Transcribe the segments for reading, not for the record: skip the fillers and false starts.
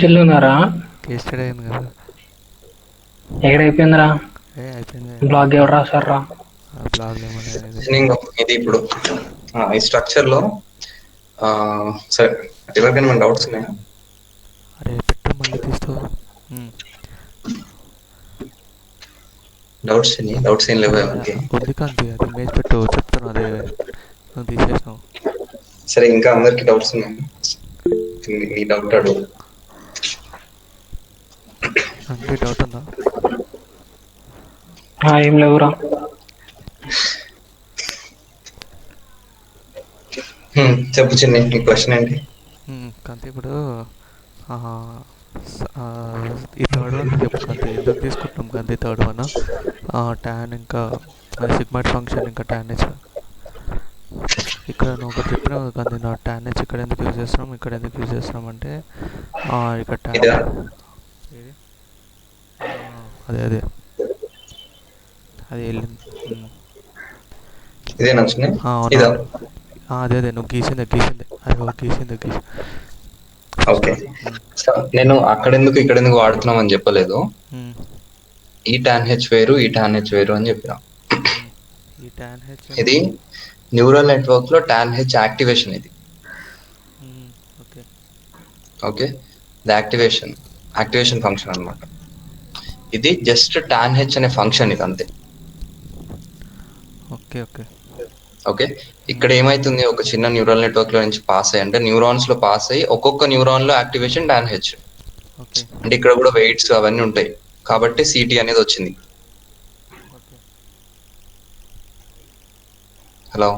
చిల్లున్నారా? Case study అయింది కదా. ఎక్కడైపోయిందిరా? అయిపోయింది. బ్లాగ్ ఎవరు రాశారా? బ్లాగ్ ఏమన్నా ఇది ఇప్పుడు ఈ స్ట్రక్చర్ లో సరే ఎవరికైనా మన డౌట్స్ ఉన్నాయా? అరే పెట్టు మళ్ళీ తీస్తావు. డౌట్స్ ఏం లేవు ఎవరికి? ఉంది కాంతి, అది ఇమేజ్ పెట్టు చెప్తాను. అదే నువ్వు తీసేసావు. సరే ఇంకా అందరికి డౌట్స్ ఉన్నాయి. నీ డౌట్ అడుగు. అంటే డౌట్ ఉందా? ఏం లేవురా. చెప్పు చిన్న, నీ క్వశ్చన్ ఏంటి? కాంతి ఇప్పుడు ఈ థర్డ్ వన్ చెప్పు కాంతి. ఎందుకు తీసుకుంటున్నాం కాంతి థర్డ్ వన్? ట్యాన్ ఇంకా సిగ్మాయిడ్ ఫంక్షన్ ఇంకా ట్యాన్ హెచ్. ఇక్కడ నువ్వు ఒకటి చెప్పినావు కాంతి, నా ట్యాన్ హెచ్ ఇక్కడ ఎందుకు యూజ్ చేస్తున్నాం, ఇక్కడ ఎందుకు యూజ్ చేస్తున్నాం అంటే ఇక్కడ ట్యాన్ అదే అదే అది వెళ్ళింది. అదే అదే నువ్వు గీసిందే అది గీసిందే. ఓకే, నేను అక్కడెందుకు ఇక్కడెందుకు వాడుతున్నాం అని చెప్పలేదు. ఈ టాన్ హెచ్ వేరు, ఈ టాన్ హెచ్ వేరు అని చెప్పిన. ఇది న్యూరల్ నెట్వర్క్ లో టాన్ హెచ్ యాక్టివేషన్. ఇది ఓకే, ఇది యాక్టివేషన్ ఫంక్షన్ అన్నమాట. ఇది జస్ట్ టాన్ హెచ్ అనే ఫంక్షన్, ఇది అంతే. ఓకే ఓకే ఓకే, ఇక్కడ ఏమైతుంది, ఒక చిన్న న్యూరల్ నెట్వర్క్ లో నుంచి పాస్ అయ్యి, అంటే న్యూరాన్స్ లో పాస్ అయ్యి ఒక్కొక్క న్యూరాన్ లో యాక్టివేషన్ టాన్ హెచ్. అంటే ఇక్కడ కూడా వెయిట్స్ అవన్నీ ఉంటాయి కాబట్టి సిటీ అనేది వచ్చింది. హలో,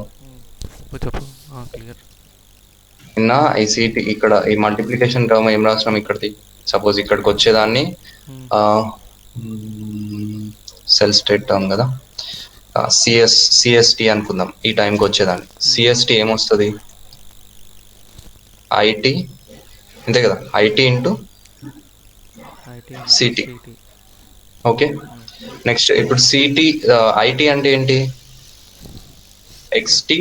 నిన్న ఈ సిటీ ఇక్కడ ఈ మల్టిప్లికేషన్ టర్మ్ ఏం రాసినాం ఇక్కడిది. సపోజ్ ఇక్కడికి వచ్చేదాన్ని సెల్ స్టేట్ టర్మ్ కదా, సిఎస్టి అనుకుందాం. ఈ టైంకి వచ్చేదాన్ని సిఎస్టి ఏమొస్తుంది, ఐటి అంతే కదా, IT into CT. Okay, next ఇప్పుడు సిటి ఐటి అంటే ఏంటి, ఎక్స్టి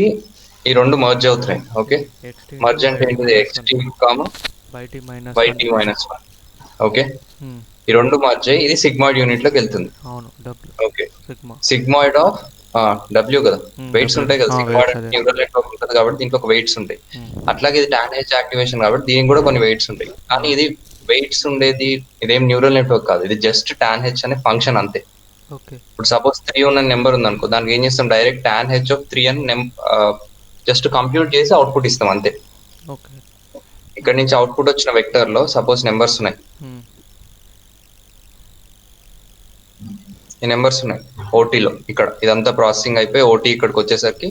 ఈ రెండు మర్జ్ అవుతున్నాయి. ఓకే, మర్జ్ అంటే ఏంటిది, ఎక్స్టి కామా వైటి మైనస్ 1. ఓకే, ఈ రెండు మర్జ్ అయ్యి ఇది సిగ్మాయిడ్ యూనిట్ లోకి వెళ్తుంది. ఓకే, సిగ్మాయిడ్ ఆఫ్ డబ్ల్యూ కదా, వెయిట్స్ ఉంటాయి కదా. సిగ్మాయిడ్ న్యూరల్ నెట్వర్క్ ఉంటుంది కాబట్టి దీంట్లో ఒక వెయిట్స్ ఉంటాయి. అట్లాగే ఇది టాన్ హెచ్ యాక్టివేషన్ కాబట్టి దీనికి కూడా కొన్ని వెయిట్స్ ఉంటాయి. కానీ ఇది వెయిట్స్ ఉండేది ఇదేం న్యూరల్ నెట్వర్క్ కాదు, ఇది జస్ట్ టాన్ హెచ్ అనే ఫంక్షన్ అంతే. ఇప్పుడు సపోజ్ 3 ఉన్న నెంబర్ ఉంది అనుకో, దానికి ఏం చేస్తాం, డైరెక్ట్ టాన్ హెచ్ ఆఫ్ 3 అని జస్ట్ కంప్యూట్ చేసి అవుట్పుట్ ఇస్తాం అంతే. ఇక్కడ నుంచి అవుట్పుట్ వచ్చిన వెక్టర్ లో సపోజ్ నెంబర్స్ ఉన్నాయి, ఈ నెంబర్స్ ఉన్నాయి ఓటీలో. ఇక్కడ ఇదంతా ప్రాసెసింగ్ అయిపోయి ఓటీ ఇక్కడికి వచ్చేసరికి,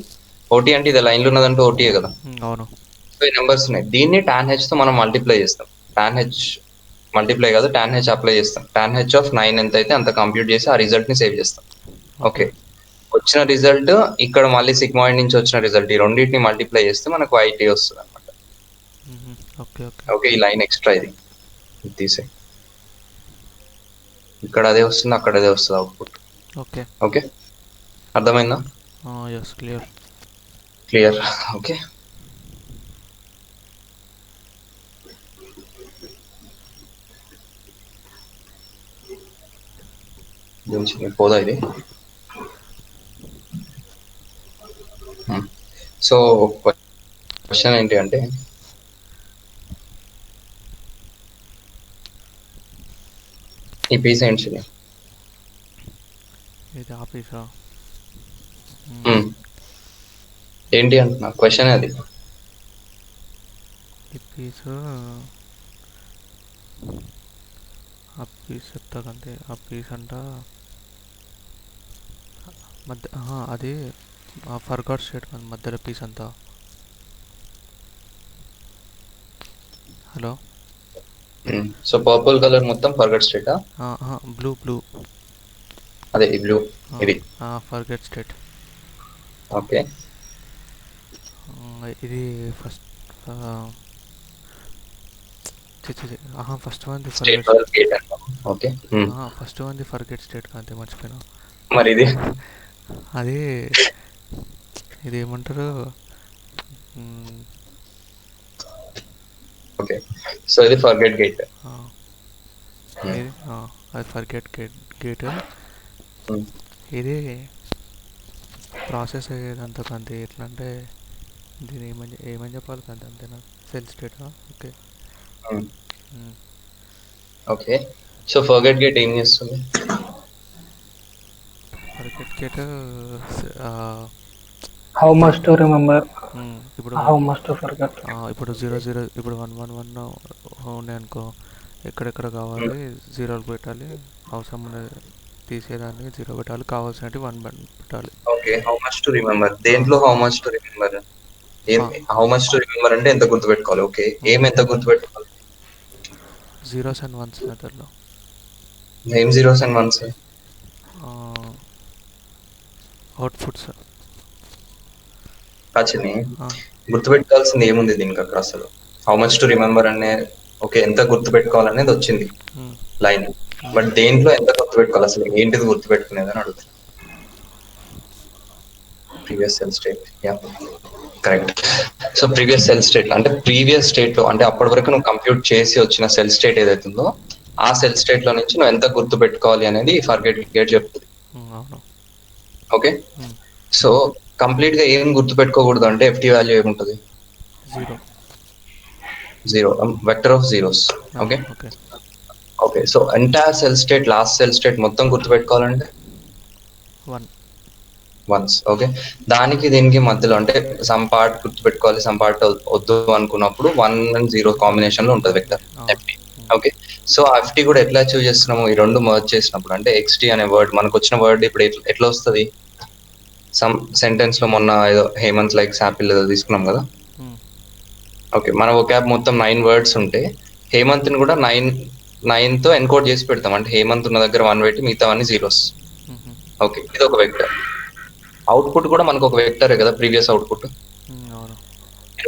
ఓటీ అంటే ఇది లైన్లో ఉన్నదంటే ఓటీయే కదా. సో ఈ నెంబర్స్ ఉన్నాయి, దీన్ని టాన్ హెచ్ తో మనం మల్టిప్లై చేస్తాం. టాన్ హెచ్ మల్టిప్లై కాదు, టాన్ హెచ్ అప్లై చేస్తాం. టాన్ హెచ్ ఆఫ్ 9 ఎంత అయితే అంత కంప్యూట్ చేసి ఆ రిజల్ట్ ని సేవ్ చేస్తాం. ఓకే, వచ్చిన రిజల్ట్ ఇక్కడ మళ్ళీ సిగ్మాయిడ్ నుంచి వచ్చిన రిజల్ట్, ఈ రెండింటిని మల్టిప్లై చేస్తే మనకు ఐటీ వస్తుంది అనమాట. ఓకే, ఈ లైన్ ఎక్స్ట్రా ఇది తీసే, ఇక్కడ అదే వస్తుంది, అక్కడ అదే వస్తుంది అవుట్పుట్. ఓకే ఓకే, అర్థమైందా? క్లియర్. ఓకే, పోదా ఇది. సో క్వశ్చన్ ఏంటి అంటే, ఈ పీస్ ఏంటి, ఏంటి అంటున్నా క్వశ్చన్ అది. ఈ పీస్ చెప్తాకంటే ఆ పీస్ అంట మధ్య అది ఫర్గాట్ స్టేట్ మధ్యలో పీస్ అంతా. హలో, సో పర్పుల్ కలర్ మొత్తం ఫర్గెట్ స్టేట్, బ్లూ అదే ఈ బ్లూ ఇది ఫర్గెట్ స్టేట్. ఓకే, ఇది first first one the forget state Kanthi, మర్చిపోయినా. మరి ఇది అది ఇది ఏమంటారు, ఓకే, సో ఇది ఫర్గెట్ గేట్. Hmm. ఇది అది ఫర్గెట్ గేట్. Hmm. ఇది ప్రాసెస్ అయ్యేదంతా కంది ఎట్లా అంటే దీని ఏమని చెప్పాలి కంది అంతేనా? సెల్ స్టేటా? Okay. Hmm. Okay, so forget gate ఏం చేస్తుంది? Forget gate How much to remember? ఇప్పుడు How much to forget? ఇప్పుడు 0 0 ఇప్పుడు 1 1 1 ఉన్నాయి అనుకో, ఎక్కడెక్కడ Hmm. కావాలి జీరోలు పెట్టాలి, అవసరం ఉన్నది తీసేదాన్ని జీరో పెట్టాలి, కావాల్సినవి 1 పెట్టాలి. Okay, how much to remember, దేంట్లో హౌ మచ్ టు రిమెంబర్? ఏం హౌ మచ్ టు రిమెంబర్ అంటే ఎంత గుర్తుపెట్టుకోవాలి? ఓకే, ఏం ఎంత గుర్తుపెట్టుకోవాలి? జీరోస్ అండ్ వన్స్ మెథడ్లో ఏం జీరోస్ అండ్ వన్స్? అవుట్పుట్స్. కాచిని గుర్తుపెట్టుకోవాల్సింది ఏముంది దీనికి అక్కడ అసలు? హౌ మచ్ టు రిమెంబర్ అనే ఓకే ఎంత గుర్తుపెట్టుకోవాలనేది వచ్చింది లైన్, బట్ దేంట్లో ఎంత గుర్తుపెట్టుకోవాలి అసలు? ఏంటిది గుర్తుపెట్టుకునేది అని అడుగుతుంది. Previous cell state, yeah correct. So previous cell state అంటే ప్రీవియస్ స్టేట్ లో అంటే అప్పటి వరకు నువ్వు కంప్యూట్ చేసి వచ్చిన సెల్ స్టేట్ ఏదైతుందో ఆ సెల్ స్టేట్ లో నుంచి నువ్వు ఎంత గుర్తు పెట్టుకోవాలి అనేది ఫర్గెట్ గేట్ చెప్తుంది. ఓకే, సో కంప్లీట్ గా ఏం గుర్తు పెట్టుకోకూడదు అంటే ఎఫ్టీ వాల్యూ ఏముంటుంది? Zero, vector of zeros. Okay okay, so entire cell state last cell state మొత్తం గుర్తు పెట్టుకోవాలంటే వన్స్. ఓకే, దానికి దీనికి మధ్యలో అంటే సమ్ పార్ట్ గుర్తు పెట్టుకోవాలి, సమ్ పార్ట్ వద్దు అనుకున్నప్పుడు 1 and 0 కాంబినేషన్ లో ఉంటుంది vector FT. Okay, so FT కూడా ఎట్లా అచీవ్ చేస్తున్నాము? ఈ రెండు మర్జ్ చేసినప్పుడు అంటే ఎక్స్టీ అనే వర్డ్ మనకు వచ్చిన వర్డ్ ఇప్పుడు ఎట్లా వస్తుంది? సమ్ సెంటెన్స్ లో మొన్న ఏదో హేమంత్ లైక్ శాపిల్ ఏదో తీసుకున్నాం కదా. ఓకే, మన ఒకాబ్ మొత్తం 9 words ఉంటే హేమంత్ ని కూడా 9 తో ఎన్కోడ్ చేసి పెడతాం. అంటే హేమంత్ ఉన్న దగ్గర 1 పెట్టి మిగతావన్నీ జీరోస్. ఓకే, ఇది ఒక వెక్టర్. అవుట్పుట్ కూడా మనకు ఒక వెక్టరే కదా ప్రీవియస్ అవుట్పుట్.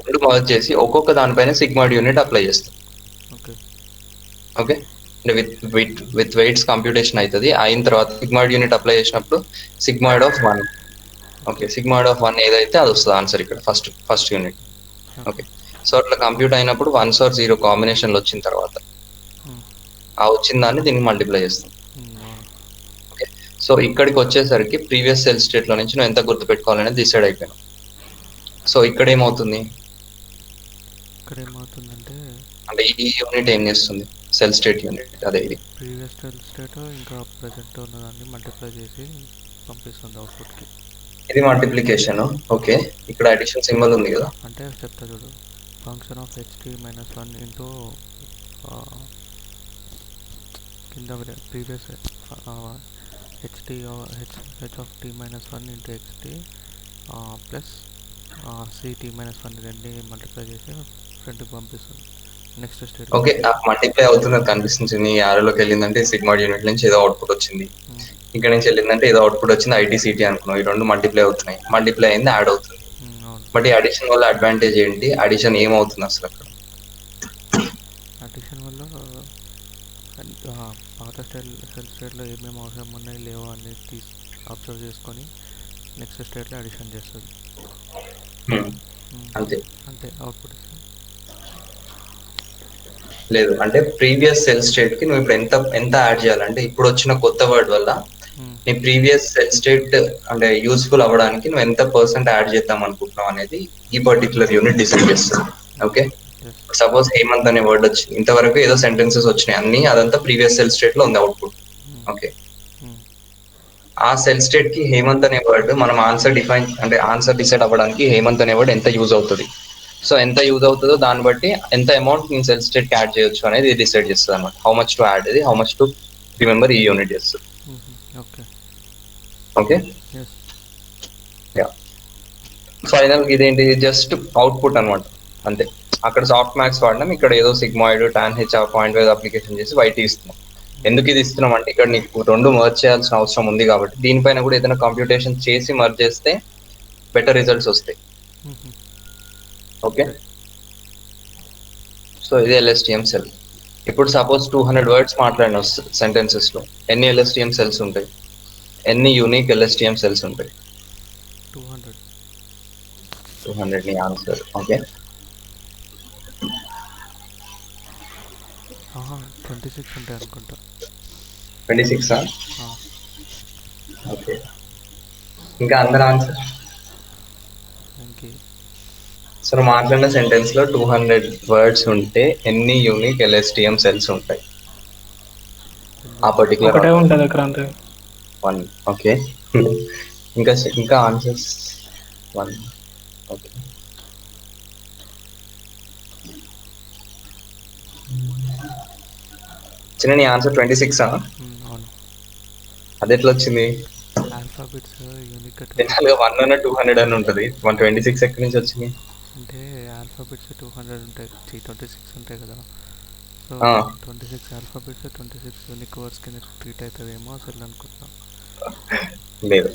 రెండు మర్జ్ చేసి ఒక్కొక్క దానిపైన సిగ్మాయిడ్ యూనిట్ అప్లై చేస్తాం. ఓకే, విత్ వెయిట్స్ కంప్యూటేషన్ అవుతుంది. అయిన తర్వాత సిగ్మాయిడ్ యూనిట్ అప్లై చేసినప్పుడు sigmoid of 1. Okay, sigmoid of 1 ఏదైతే అది వస్తుంది ఆన్సర్ ఇక్కడ ఫస్ట్ యూనిట్. ఓకే, సో అట్లా కంప్యూట్ అయినప్పుడు 1s or 0 కాంబినేషన్ లో వచ్చిన తర్వాత ఆ వచ్చిన దాన్ని దీనికి మల్టిప్లై చేస్తాం. ఓకే, సో ఇక్కడికి వచ్చేసరికి ప్రీవియస్ సెల్ స్టేట్ లో నుంచి నువ్వు ఎంత గుర్తు పెట్టుకోవాలనేది డిసైడ్ అయిపోయాను. సో ఇక్కడ ఏమవుతుంది అంటే ఈ యూనిట్ ఏం చేస్తుంది? సెల్ స్టేట్ యూనిట్ అదే ఇది ప్రీవియస్ సెల్ స్టేట్ ఇంకా ప్రెజెంట్ ఉన్నదాన్ని మల్టిప్లై చేసి పంపిస్తుంది అవుట్పుట్ కి. ఇది మల్టిప్లికేషన్. ఓకే, ఇక్కడ అడిషన్ సింబల్ ఉంది కదా. అంటే చెప్తా చూడు, function of HT minus 1 into కింద previous HT H of T minus 1 into XT plus CT minus 1 రెండింటిని మల్టిప్లై చేసి ఫ్రంట్కి పంపిస్తుంది నెక్స్ట్ స్టేట్. ఓకే, మల్టిప్లై అవుతున్నది కనిపిస్తుంది. నీ యారోలోకి వెళ్ళిందంటే సిగ్మాయిడ్ యూనిట్ నుంచి ఏదో అవుట్పుట్ వచ్చింది, ఇక్కడ నుంచి వెళ్ళిందంటే ఏదో అవుట్పుట్ వచ్చింది, ఐటీసీటీ అనుకున్నాం. ఈ రెండు మల్టిప్లై అవుతున్నాయి, మల్టిప్లై అయింది యాడ్ అవుతుంది. బట్ ఈ అడిషన్ వల్ల అడ్వాంటేజ్ ఏంటి? అడిషన్ ఏమవుతుంది అసలు అక్కడ? అడిషన్ వల్ల పాత సెల్ స్టేట్లో ఏమేమి అవసరం ఉన్నాయి లేవో అనేది అబ్జర్వ్ చేసుకొని నెక్స్ట్ స్టేట్లో అడిషన్ చేస్తుంది. అంతే అంతే, అవుట్పుట్ ఇస్తుంది. లేదు అంటే ప్రీవియస్ సెల్ స్టేట్ కి నువ్వు ఇప్పుడు ఎంత యాడ్ చేయాలంటే ఇప్పుడు వచ్చిన కొత్త వర్డ్ వల్ల నీ ప్రీవియస్ సెల్ స్టేట్ అంటే యూస్ఫుల్ అవ్వడానికి నువ్వు ఎంత % యాడ్ చేద్దాం అనుకుంటున్నావు అనేది ఈ పర్టికులర్ యూనిట్ డిసైడ్ చేస్తుంది. ఓకే, సపోజ్ హేమంత్ అనే వర్డ్ వచ్చింది, ఇంతవరకు ఏదో సెంటెన్సెస్ వచ్చినాయి అన్ని, అదంతా ప్రీవియస్ సెల్ స్టేట్ లో ఉంది అవుట్పుట్. ఓకే, ఆ సెల్ స్టేట్ కి హేమంత్ అనే వర్డ్ మనం ఆన్సర్ డిసైడ్ అవ్వడానికి హేమంత్ అనే వర్డ్ ఎంత యూజ్ అవుతుంది. సో ఎంత యూజ్ అవుతుందో దాన్ని బట్టి ఎంత అమౌంట్ నేను సెల్ స్టేట్ కి యాడ్ చేయొచ్చు అనేది డిసైడ్ చేస్తుంది అనమాట. హౌ మచ్ టు యాడ్, ఇది హౌ మచ్ టు రిమెంబర్ ఈ యూనిట్ చేస్తుంది. ఓకే, ఫైనల్ ఇదేంటి? జస్ట్ అవుట్పుట్ అనమాట, అంతే. అక్కడ సాఫ్ట్ మ్యాక్స్ వాడినాం, ఇక్కడ ఏదో sigmoid tan H point wise application చేసి వైట్ ఇస్తున్నాం. ఎందుకు ఇది ఇస్తున్నాం అంటే ఇక్కడ నీకు రెండు మర్జ్ చేయాల్సిన అవసరం ఉంది కాబట్టి దీనిపైన కూడా ఏదైనా కంప్యూటేషన్ చేసి మర్జ్ చేస్తే బెటర్ రిజల్ట్స్ వస్తాయి. ఓకే, సో ఇది LSTM సెల్. ఇప్పుడు సపోజ్ 200 words మాట్లాడిన సెంటెన్సెస్ లో ఎన్ని LSTM సెల్స్ ఉంటాయి? ఎన్ని యూనిక్ LSTM సెల్స్ ఉంటాయి? 200 నీ ఆన్సర్. ఓకే, 26 ఉంటాయి అనుకుంటా. 26 ఆ, ఓకే. ఇంకా అందరూ ఆన్సర్. ఇంకే సో నువ్వు మాట్లాడిన సెంటెన్స్ లో 200 వర్డ్స్ ఉంటే ఎన్ని యూనిక్ ఎల్ఎస్టిఎం సెల్స్ ఉంటాయి ఆ పర్టికులర్ ఒకటే ఉంటుంది క్రాంతి. వన్. ఓకే. ఇంకా ఇంకా ఆన్సర్స్ వన్. ఓకే. చిన్న నీ ఆన్సర్ 26. అవును. అది ఎట్లా వచ్చింది? ఆల్ఫాబెట్స్ యూనిక్ జనరల్గా 1 అన్న 200 అని ఉంటుంది, 126 ఎక్కడి నుంచి వచ్చింది? అంటే ఆల్ఫాబెట్స్ 200 ఉంటాయి, 26 ఉంటాయి కదా. సో ఆ, 26 ఆల్ఫాబెట్స్ 26 యూనిక్ వర్డ్స్ కింద ట్రీట్ అవుతుందేమో అసలు అనుకుంటున్నాను. లేదు,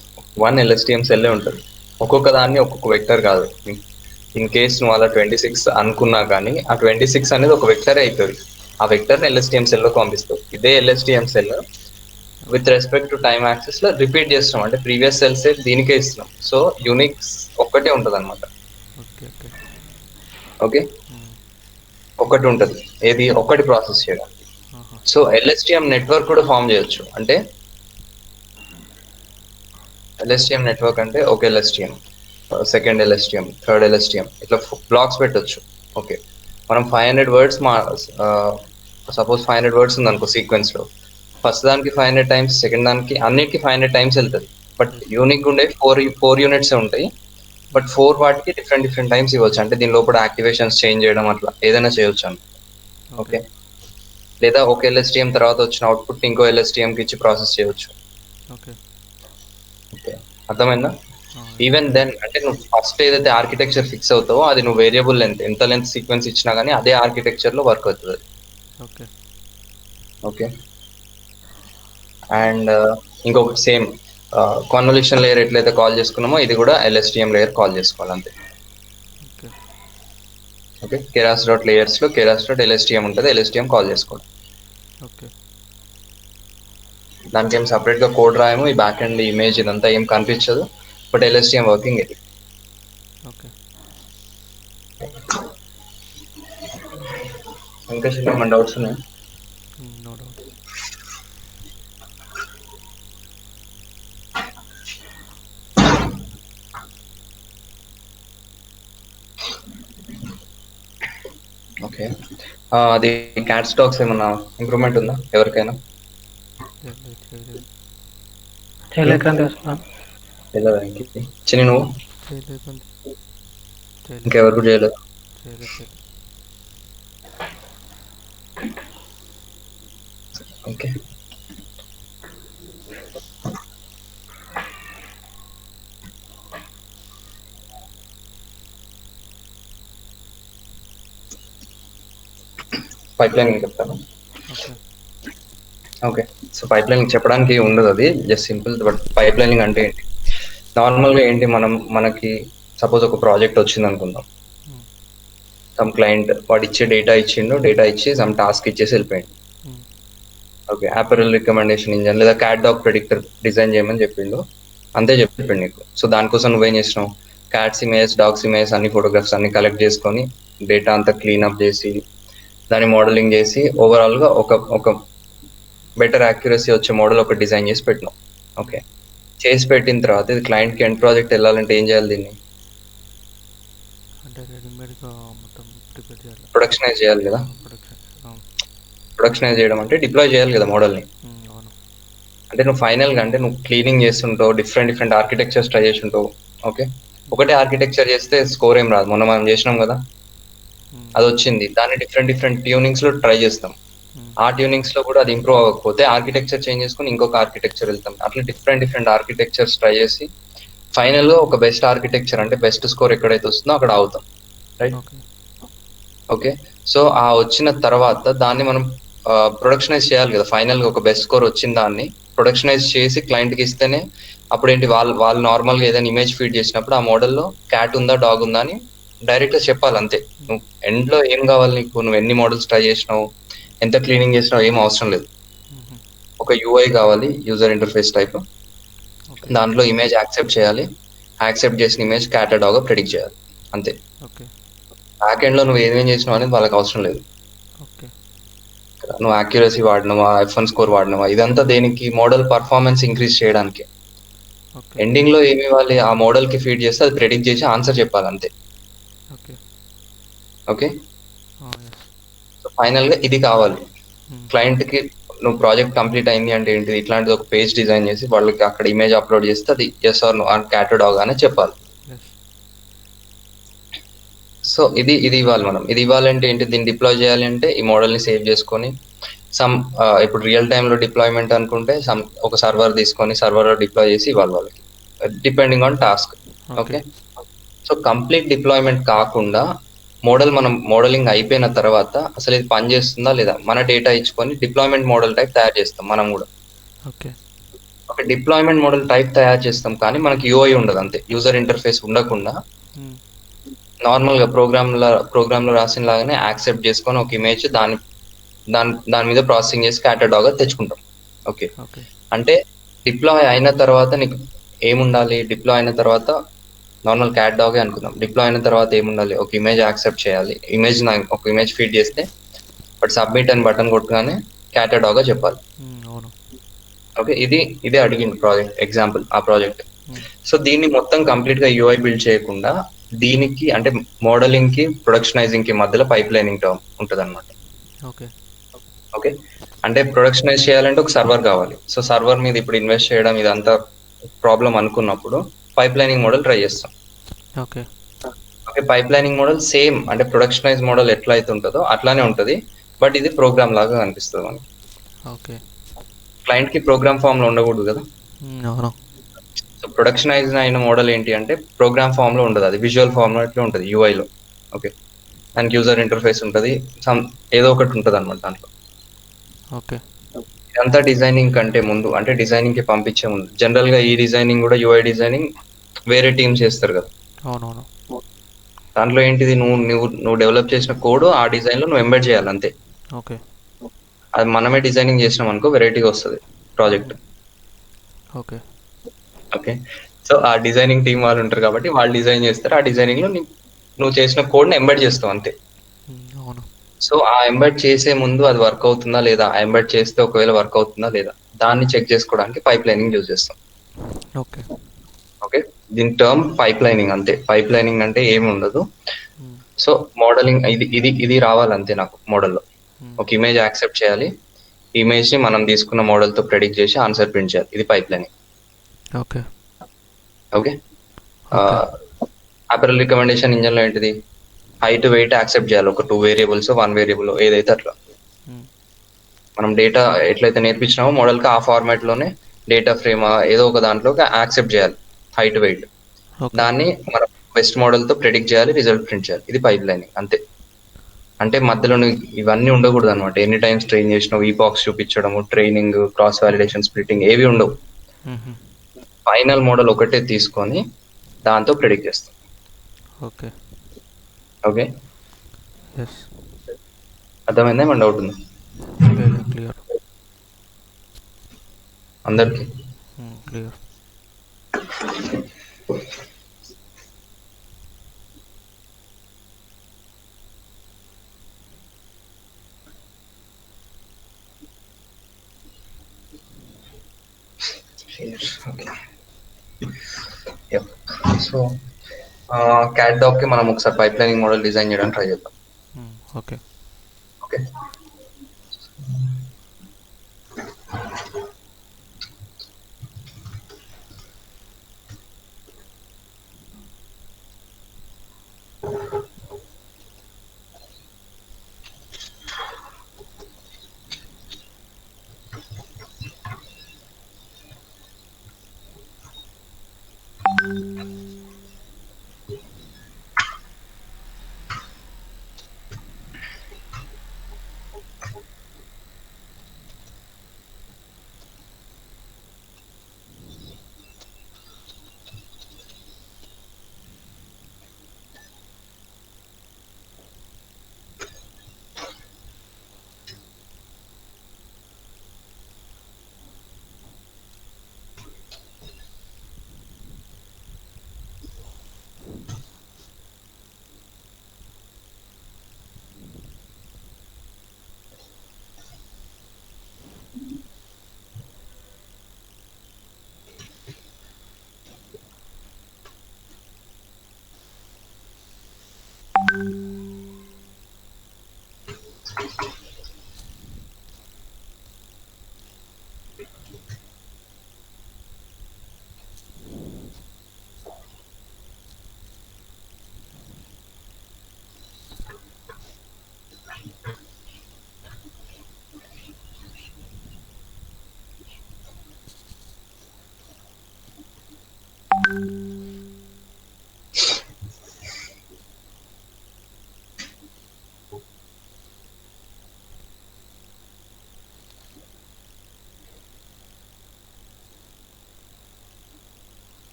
1 ఎల్ఎస్టిఎం సెల్లే ఉంటుంది. ఒక్కొక్క దాన్ని ఒక్కొక్క వెక్టర్ కాదు. ఇన్ కేస్ నువ్వు అలా 26 అనుకున్నా కానీ ఆ 26 అనేది ఒక వెక్టరే అవుతుంది. ఆ వెక్టర్ని ఎల్ఎస్టిఎం సెల్లో పంపిస్తావు. ఇదే LSTM cell with respect to time access లో రిపీట్ చేస్తున్నాం, అంటే ప్రీవియస్ సెల్స్ దీనికే ఇస్తున్నాం. సో యూనిక్స్ ఒక్కటే ఉంటుంది అనమాట. Okay okay. ఓకే, ఒకటి ఉంటుంది, ఏది ఒక్కటి ప్రాసెస్ చేయడానికి. ఆహా. సో ఎల్ఎస్టిఎం నెట్వర్క్ కూడా ఫామ్ చేయొచ్చు. అంటే ఎల్ఎస్టిఎం నెట్వర్క్ అంటే ఒక LSTM, second LSTM, third LSTM, ఇట్లా బ్లాక్స్ పెట్టొచ్చు. ఓకే, మనం 500 వర్డ్స్ సపోజ్ 500 వర్డ్స్ ఉంది అనుకో సీక్వెన్స్ లో. ఫస్ట్ దానికి 500 టైమ్స్, సెకండ్ దానికి, అన్నిటికి 500 టైమ్స్ వెళ్తుంది. బట్ యూనిక్ ఉండే ఫోర్ యూనిట్స్ ఉంటాయి. బట్ 4 వాటికి డిఫరెంట్ డిఫరెంట్ టైమ్స్ ఇవ్వచ్చు. అంటే దీని లోపల యాక్టివేషన్స్ చేంజ్ చేయడం అట్లా ఏదైనా చేయొచ్చు అని. ఓకే, లేదా ఒక ఎల్ఎస్టిఎం తర్వాత వచ్చిన అవుట్పుట్ ఇంకో ఎల్ఎస్టిఎం కి ఇచ్చి ప్రాసెస్ చేయొచ్చు. ఓకే ఓకే, అర్థమైందా? ఈవెన్ దెన్ అంటే నువ్వు ఫస్ట్ ఏదైతే ఆర్కిటెక్చర్ ఫిక్స్ అవుతావో అది నువ్వు వేరియబుల్ లెంత్, ఎంత లెంత్ సీక్వెన్స్ ఇచ్చినా కానీ అదే ఆర్కిటెక్చర్ లో వర్క్ అవుతుంది. ఓకే ఓకే, అండ్ ఇంకొకటి సేమ్ కాన్వల్యూషన్ లేయర్ ఎట్లయితే కాల్ చేసుకున్నామో ఇది కూడా ఎల్ఎస్టిఎం లేయర్ కాల్ చేసుకోవాలి అంతే. Okay okay, caress dot layers లో కెరాస్ డాట్ ఎల్ఎస్టిఎం ఉంటుంది, ఎల్ఎస్టిఎం కాల్ చేసుకోవాలి. ఓకే. దానికి ఏం సపరేట్ గా కోడ్ రాయము, ఈ బ్యాక్ అండ్ ఇమేజ్ ఇదంతా ఏం కనిపించదు, బట్ ఎల్ఎస్టిఎం వర్కింగ్ ఇది. ఓకే. ఇంకా చిన్న డౌట్స్ ఉన్నాయి? No doubts. ఓకే, అది క్యాట్ స్టాక్స్ ఏమన్నా ఇంప్రూవ్మెంట్ ఉందా ఎవరికైనా? చేయలే క్రాంతి అసలు. తెలియదా చిన్ని నువ్వు? ఇంకెవరికి చేయలేదు? ఓకే, పైప్ లైనింగ్ చెప్తాను. ఓకే, సో పైప్ లైనింగ్ చెప్పడానికి ఉండదు, అది just simple. But pipe lining అంటే ఏంటి? నార్మల్గా ఏంటి, మనకి సపోజ్ ఒక ప్రాజెక్ట్ వచ్చింది అనుకుందాం. సమ్ క్లయింట్ వాడు ఇచ్చే డేటా ఇచ్చిండు, డేటా ఇచ్చి సమ్ టాస్క్ ఇచ్చేసి వెళ్ళిపోయింది. ఓకే, అపెరల్ రికమెండేషన్ ఇంజన్ లేదా క్యాట్ డాగ్ ప్రెడిక్టర్ డిజైన్ చేయమని చెప్పిండు, అంతే చెప్పిండు నీకు. సో దానికోసం నువ్వేం చేసినావు? క్యాట్స్ ఇమేజ్, డాగ్స్ ఇమేజ్, అన్ని ఫోటోగ్రాఫ్స్ అన్ని కలెక్ట్ చేసుకొని డేటా అంతా క్లీన్అప్ చేసి దాన్ని మోడలింగ్ చేసి ఓవరాల్ గా ఒక బెటర్ యాక్యురసీ వచ్చే మోడల్ ఒక డిజైన్ చేసి పెట్టినాం. ఓకే, చేసి పెట్టిన తర్వాత ఇది క్లయింట్ కి ఎండ్ ప్రాజెక్ట్ వెళ్ళాలంటే ఏం చేయాలి? దీన్ని ప్రొడక్షనైజ్ చేయాలి కదా. ప్రొడక్షనైజ్ చేయడం అంటే డిప్లాయ్ చేయాలి కదా మోడల్ని. అంటే నువ్వు ఫైనల్ గా అంటే నువ్వు క్లీనింగ్ చేస్తుంటావు, డిఫరెంట్ డిఫరెంట్ ఆర్కిటెక్చర్స్ ట్రై చేస్తుంటావు. ఓకే, ఒకటే ఆర్కిటెక్చర్ చేస్తే స్కోర్ ఏం రాదు. మొన్న మనం చేసినాం కదా, అది వచ్చింది. దాన్ని డిఫరెంట్ డిఫరెంట్ ట్యూనింగ్స్ లో ట్రై చేస్తాం. ఆ ట్యూనింగ్స్ లో కూడా అది ఇంప్రూవ్ అవ్వకపోతే ఆర్కిటెక్చర్ చేంజ్ చేసుకుని ఇంకొక ఆర్కిటెక్చర్ వెళ్తాం. అట్లా డిఫరెంట్ డిఫరెంట్ ఆర్కిటెక్చర్స్ ట్రై చేసి ఫైనల్ గా ఒక బెస్ట్ ఆర్కిటెక్చర్ అంటే బెస్ట్ స్కోర్ ఎక్కడైతే వస్తుందో అక్కడ అవుతాం. రైట్? ఓకే, సో ఆ వచ్చిన తర్వాత దాన్ని మనం ప్రొడక్షనైజ్ చేయాలి కదా. ఫైనల్ గా ఒక బెస్ట్ స్కోర్ వచ్చిన దాన్ని ప్రొడక్షనైజ్ చేసి క్లయింట్ కి ఇస్తేనే అప్పుడు ఏంటి, వాళ్ళు నార్మల్ గా ఏదైనా ఇమేజ్ ఫీడ్ చేసినప్పుడు ఆ మోడల్లో క్యాట్ ఉందా డాగ్ ఉందా అని డైరెక్ట్ గా చెప్పాలి అంతే. నువ్వు ఎండ్ లో ఏం కావాలి నీకు, నువ్వు ఎన్ని మోడల్స్ ట్రై చేసినావు, ఎంత క్లీనింగ్ చేసినావు ఏం అవసరం లేదు. ఒక యూఐ కావాలి, యూజర్ ఇంటర్ఫేస్ టైప్. దాంట్లో ఇమేజ్ యాక్సెప్ట్ చేయాలి, యాక్సెప్ట్ చేసిన ఇమేజ్ క్యాట్ డాగ్ ప్రెడిక్ట్ చేయాలి అంతే. బ్యాక్ ఎండ్ లో నువ్వు ఏమేం చేసినావు అనేది వాళ్ళకి అవసరం లేదు. నువ్వు యాక్యురసీ వాడినవా, F1 స్కోర్ వాడినవా, ఇదంతా దేనికి మోడల్ పర్ఫార్మెన్స్ ఇంక్రీజ్ చేయడానికి. ఓకే ఎండింగ్ లో ఏమి ఇవ్వాలి, ఆ మోడల్ కి ఫీడ్ చేస్తే అది ప్రెడిక్ట్ చేసి ఆన్సర్ చెప్పాలి అంతే. Okay okay, yes. So final గా ఇది కావాలి క్లయింట్ కి. నువ్వు ప్రాజెక్ట్ కంప్లీట్ అయింది అంటే ఏంటిది, ఇట్లాంటిది ఒక పేజ్ డిజైన్ చేసి వాళ్ళకి అక్కడ ఇమేజ్ అప్లోడ్ చేస్తే అది ఎస్ ఆర్ నో అని క్యాటలాగ్ అని చెప్పాలి. ఎస్. సో ఇది ఇది ఇవ్వాలి మనం. ఇది ఇవ్వాలంటే ఏంటి, దీన్ని డిప్లాయ్ చేయాలి అంటే ఈ మోడల్ ని సేవ్ చేసుకొని సమ్ ఇప్పుడు రియల్ టైమ్ లో డిప్లాయ్మెంట్ అనుకుంటే ఒక సర్వర్ తీసుకొని సర్వర్ లో డిప్లాయ్ చేసి ఇవ్వాలి వాళ్ళకి, depending on task. Okay, so complete deployment కాకుండా మనం మోడలింగ్ అయిపోయిన తర్వాత అసలు ఇది పని చేస్తుందా లేదా మన డేటా ఇచ్చుకొని డిప్లాయ్మెంట్ మోడల్ టైప్ తయారు చేస్తాం మనం కూడా. ఓకే ఒక డిప్లాయ్మెంట్ మోడల్ టైప్ తయారు చేస్తాం కానీ మనకి యూఐ ఉండదు, అంతే. యూజర్ ఇంటర్ఫేస్ ఉండకుండా నార్మల్ గా ప్రోగ్రామ్ లో రాసిన లాగానే యాక్సెప్ట్ చేసుకొని ఒక ఇమేజ్ దాని మీద ప్రాసెసింగ్ చేసి క్యాటలాగ్ తెచ్చుకుంటాం. ఓకే, అంటే డిప్లాయ్ అయిన తర్వాత నీకు ఏముండాలి, డిప్లాయ్ అయిన తర్వాత నార్మల్ క్యాట్ డాగే అనుకుందాం. డిప్లాయ్ అయిన తర్వాత ఏముండాలి, ఒక ఇమేజ్ యాక్సెప్ట్ చేయాలి. ఒక ఇమేజ్ ఫీడ్ చేస్తే బట్ సబ్మిట్ అని బటన్ కొట్టగానే క్యాటలాగ్ చెప్పాలి. ఓకే, ఇది అడిగింది ప్రాజెక్ట్ ఎగ్జాంపుల్ ఆ ప్రాజెక్ట్. సో దీన్ని మొత్తం కంప్లీట్ గా యూఐ బిల్డ్ చేయకుండా దీనికి అంటే మోడలింగ్ కి ప్రొడక్షనైజింగ్ కి మధ్యలో పైప్ లైనింగ్ టర్మ్ ఉంటుంది అనమాట. ఓకే, అంటే ప్రొడక్షనైజ్ చేయాలంటే ఒక సర్వర్ కావాలి. సో సర్వర్ మీద ఇప్పుడు ఇన్వెస్ట్ చేయడం ఇదంతా ప్రాబ్లం అనుకున్నప్పుడు పైప్ లైనింగ్ మోడల్ ట్రై చేస్తాం. Okay okay, pipe lining model same అంటే ప్రొడక్షనైజ్ మోడల్ ఎట్లా అయితే ఉంటుందో అట్లానే ఉంటుంది, బట్ ఇది ప్రోగ్రామ్ లాగా కనిపిస్తుంది మనకి. ఓకే, క్లయింట్ కి ప్రోగ్రామ్ ఫామ్ లో ఉండకూడదు కదా. సో ప్రొడక్షనైజ్ అయిన మోడల్ ఏంటి అంటే ప్రోగ్రామ్ ఫామ్ లో ఉండదు, అది విజువల్ ఫామ్ లో ఇట్లా ఉంటుంది UI లో. ఓకే, దానికి యూజర్ ఇంటర్ఫేస్ ఉంటుంది, ఏదో ఒకటి ఉంటుంది అనమాట దాంట్లో. ఓకే, ఇదంతా డిజైనింగ్ కంటే ముందు అంటే డిజైనింగ్ కి పంపించే ముందు జనరల్ గా ఈ డిజైనింగ్ కూడా UI డిజైనింగ్ వేరే టీమ్స్ చేస్తారు కదా. అవునవును. దాంట్లో ఏంటిది, నువ్వు డెవలప్ చేసిన కోడ్ ఆ డిజైన్ లో నువ్వు ఎంబెడ్ చేయాలి అంతే. ఓకే, అది మనమే డిజైనింగ్ చేసినాం అనుకో వెరైటీగా వస్తుంది ప్రాజెక్ట్. ఓకే ఓకే, సో ఆ డిజైనింగ్ టీం వాళ్ళు ఉంటారు కాబట్టి వాళ్ళు డిజైన్ చేస్తారు, ఆ డిజైనింగ్ లో నువ్వు చేసిన కోడ్ ని ఎంబెడ్ చేస్తావు అంతే. అవును. సో ఆ ఎంబెడ్ చేసే ముందు అది వర్క్ అవుతుందా లేదా, ఆ ఎంబెడ్ చేస్తే ఒకవేళ వర్క్ అవుతుందా లేదా దాన్ని చెక్ చేసుకోవడానికి పైప్ లైనింగ్ యూజ్ చేస్తాం. ఓకే ఓకే, దీని టర్మ్ పైప్ లైనింగ్ అంతే. పైప్ లైనింగ్ అంటే ఏమి ఉండదు. సో మోడలింగ్ ఇది రావాలంతే నాకు మోడల్లో. ఒక ఇమేజ్ యాక్సెప్ట్ చేయాలి, ఇమేజ్ ని మనం తీసుకున్న మోడల్ తో ప్రెడిక్ట్ చేసి ఆన్సర్ ప్రింట్ చేయాలి, ఇది pipe lining. Okay okay, apparel recommendation engine లో ఏంటిది, హైట్ వెయిట్ యాక్సెప్ట్ చేయాలి, ఒక 2 వేరియబుల్స్ 1 వేరియబుల్ ఏదైతే అట్లా. మనం డేటా ఎట్లయితే నేర్పించినామో మోడల్ కి ఆ ఫార్మాట్ లోనే డేటా ఫ్రేమ్ ఏదో ఒక దాంట్లో యాక్సెప్ట్ చేయాలి హైట్ వెయిట్. దాన్ని మనం బెస్ట్ మోడల్ తో ప్రెడిక్ట్ చేయాలి, రిజల్ట్ ప్రింట్ చేయాలి, ఇది పైప్ లైనింగ్ అంతే. అంటే మధ్యలో ఇవన్నీ ఉండకూడదు అనమాట. ఎనీ టైమ్స్ ట్రైన్ చేసినావు, ఈపాక్స్ చూపించడము, ట్రైనింగ్, క్రాస్ వాలిడేషన్, స్ప్లిట్టింగ్ ఏవి ఉండవు. ఫైనల్ మోడల్ ఒకటే తీసుకొని దాంతో ప్రెడిక్ట్ చేస్తాం. Okay okay, yes. అర్థమైందా, ఏమన్నా డౌట్ ఉంది క్లియర్ అందరికి? క్లియర్. సో క్యాట్ డాగ్ కి మనం ఒకసారి పైప్ లైనింగ్ మోడల్ డిజైన్ చేయడానికి ట్రై చేద్దాం. Okay okay,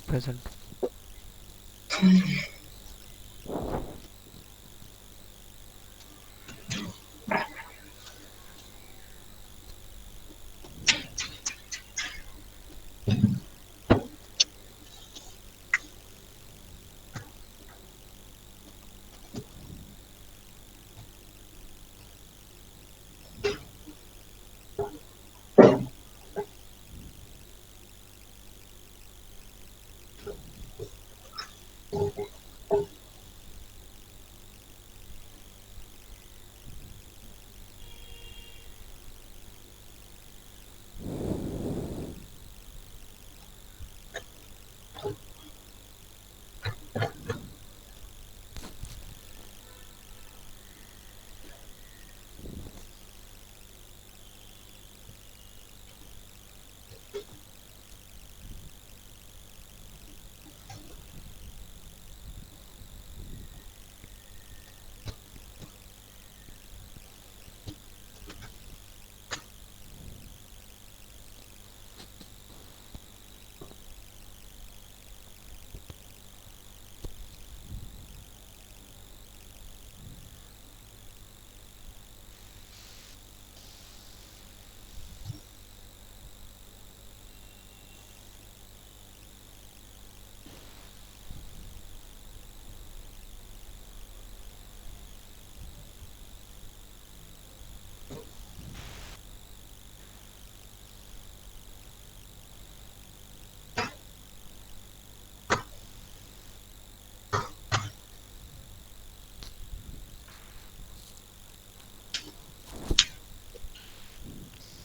present.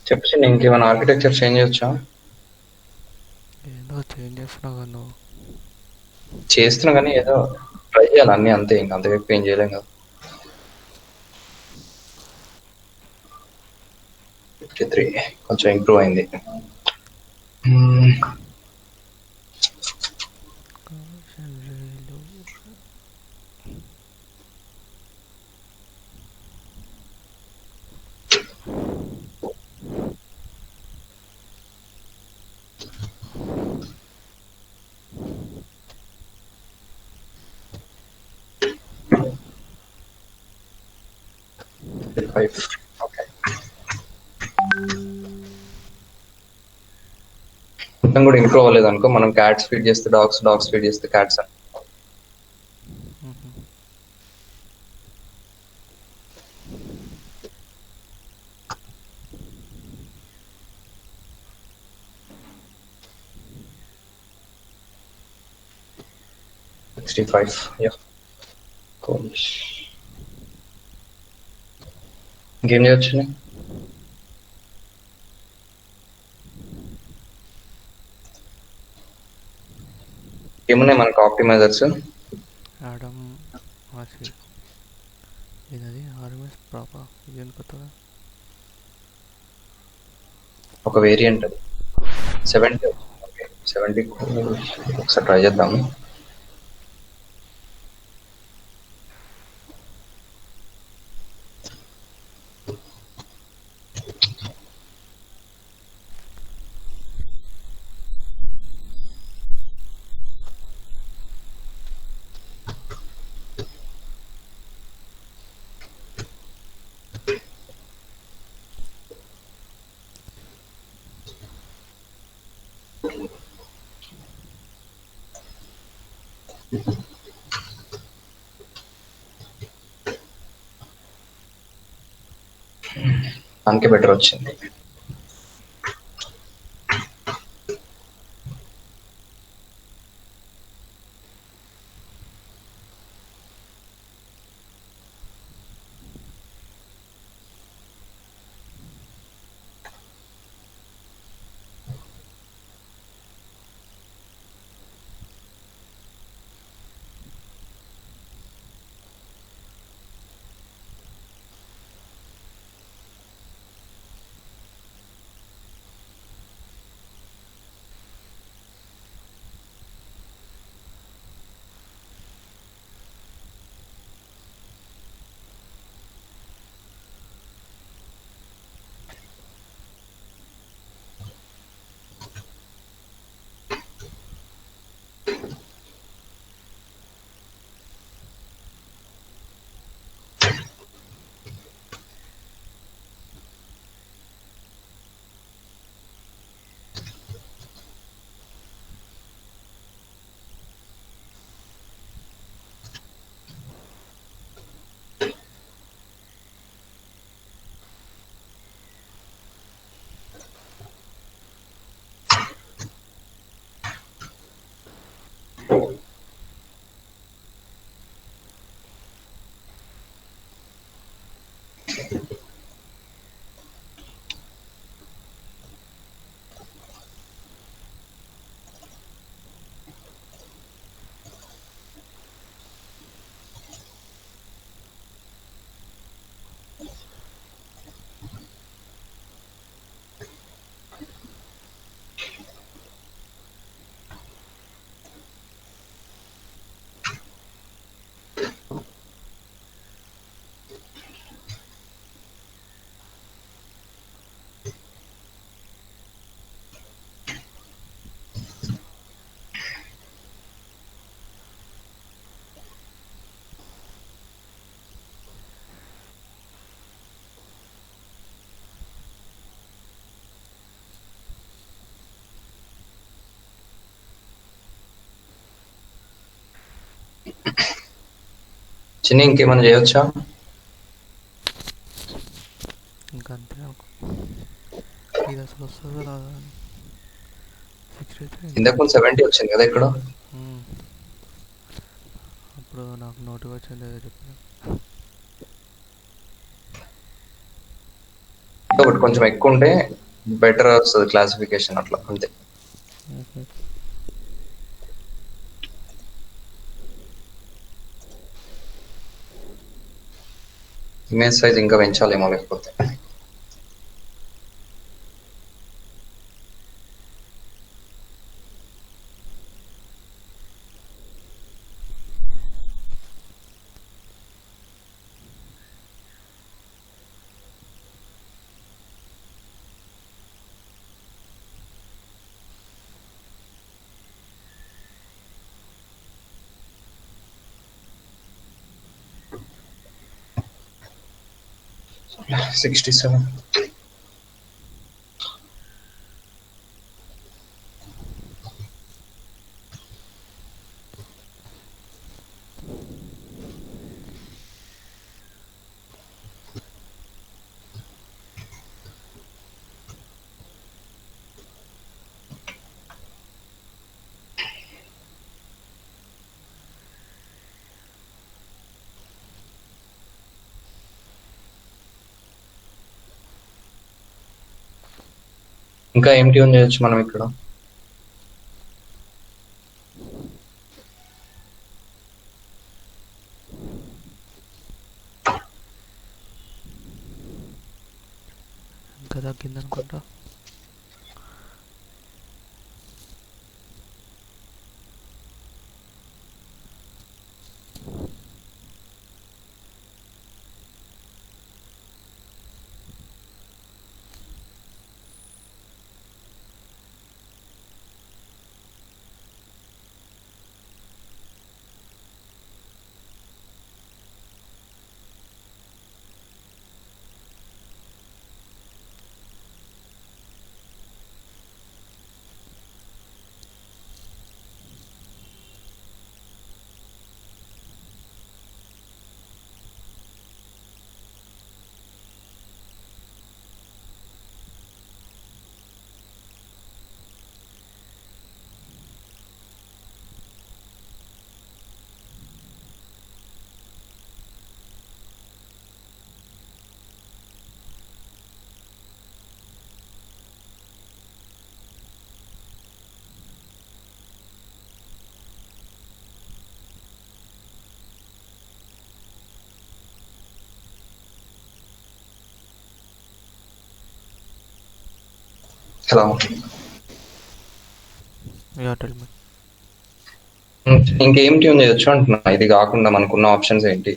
చెప్పేసి ఇంకేమైనా ఆర్కిటెక్చర్ చేంజ్ చేయొచ్చా? ఏదో చేంజ్ చేస్తున్నావు కదా నువ్వు. చేస్తున్నా కానీ ఏదో ట్రై చేయాలి అన్నీ, అంతే. ఇంకా అంతగా ఎక్కువ ఏం చేయలేం కదా. 53 కొంచెం ఇంప్రూవ్ అయింది. ఓకే, మొత్తం కూడా ఇంప్రూవ్ అవ్వలేదు అనుకో. మనం క్యాట్స్ ఫీడ్ చేస్తే డాగ్స్, డాగ్స్ ఫీడ్ చేస్తే క్యాట్స్ అని. ఇంకేం చేయొచ్చు? ఏమున్నాయి మనకు ఆప్టిమైజర్స్? ఆడమ్ ఆర్సీ ఇది ఆర్ఎంఎస్ ప్రాపర్ ఇది కొత్తగా ఒక వేరియంట్ అది 70. ఓకే, 70 ఒకసారి ట్రై చేద్దాము. దానికే బెటర్ వచ్చింది. చిన్న ఇంకేమైనా చేయొచ్చా? ఇంకా అంతే అనుకో. ఇది అసలు వస్తుందో రాదా అని 63. ఇంతకు ముందు 70 వచ్చింది కదా ఇక్కడ. అప్పుడు నాకు నోటికి వచ్చింది ఏదో చెప్పిన. ఒకటి కొంచెం ఎక్కువ ఉంటే బెటర్ వస్తుంది క్లాసిఫికేషన్ అట్లా అంతే. ఇమేజ్ సైజ్ ఇంకా పెంచాలేమో లేకపోతే. $67. ఇంకా ఏం ట్యూన్ చేయొచ్చు మనం ఇక్కడ? ఇంకా తగ్గిందనుకుంటా. హలో, ఇంకేం ట్యూన్ చేయొచ్చు అంటున్నా, ఇది కాకుండా మనకున్న ఆప్షన్స్ ఏంటి?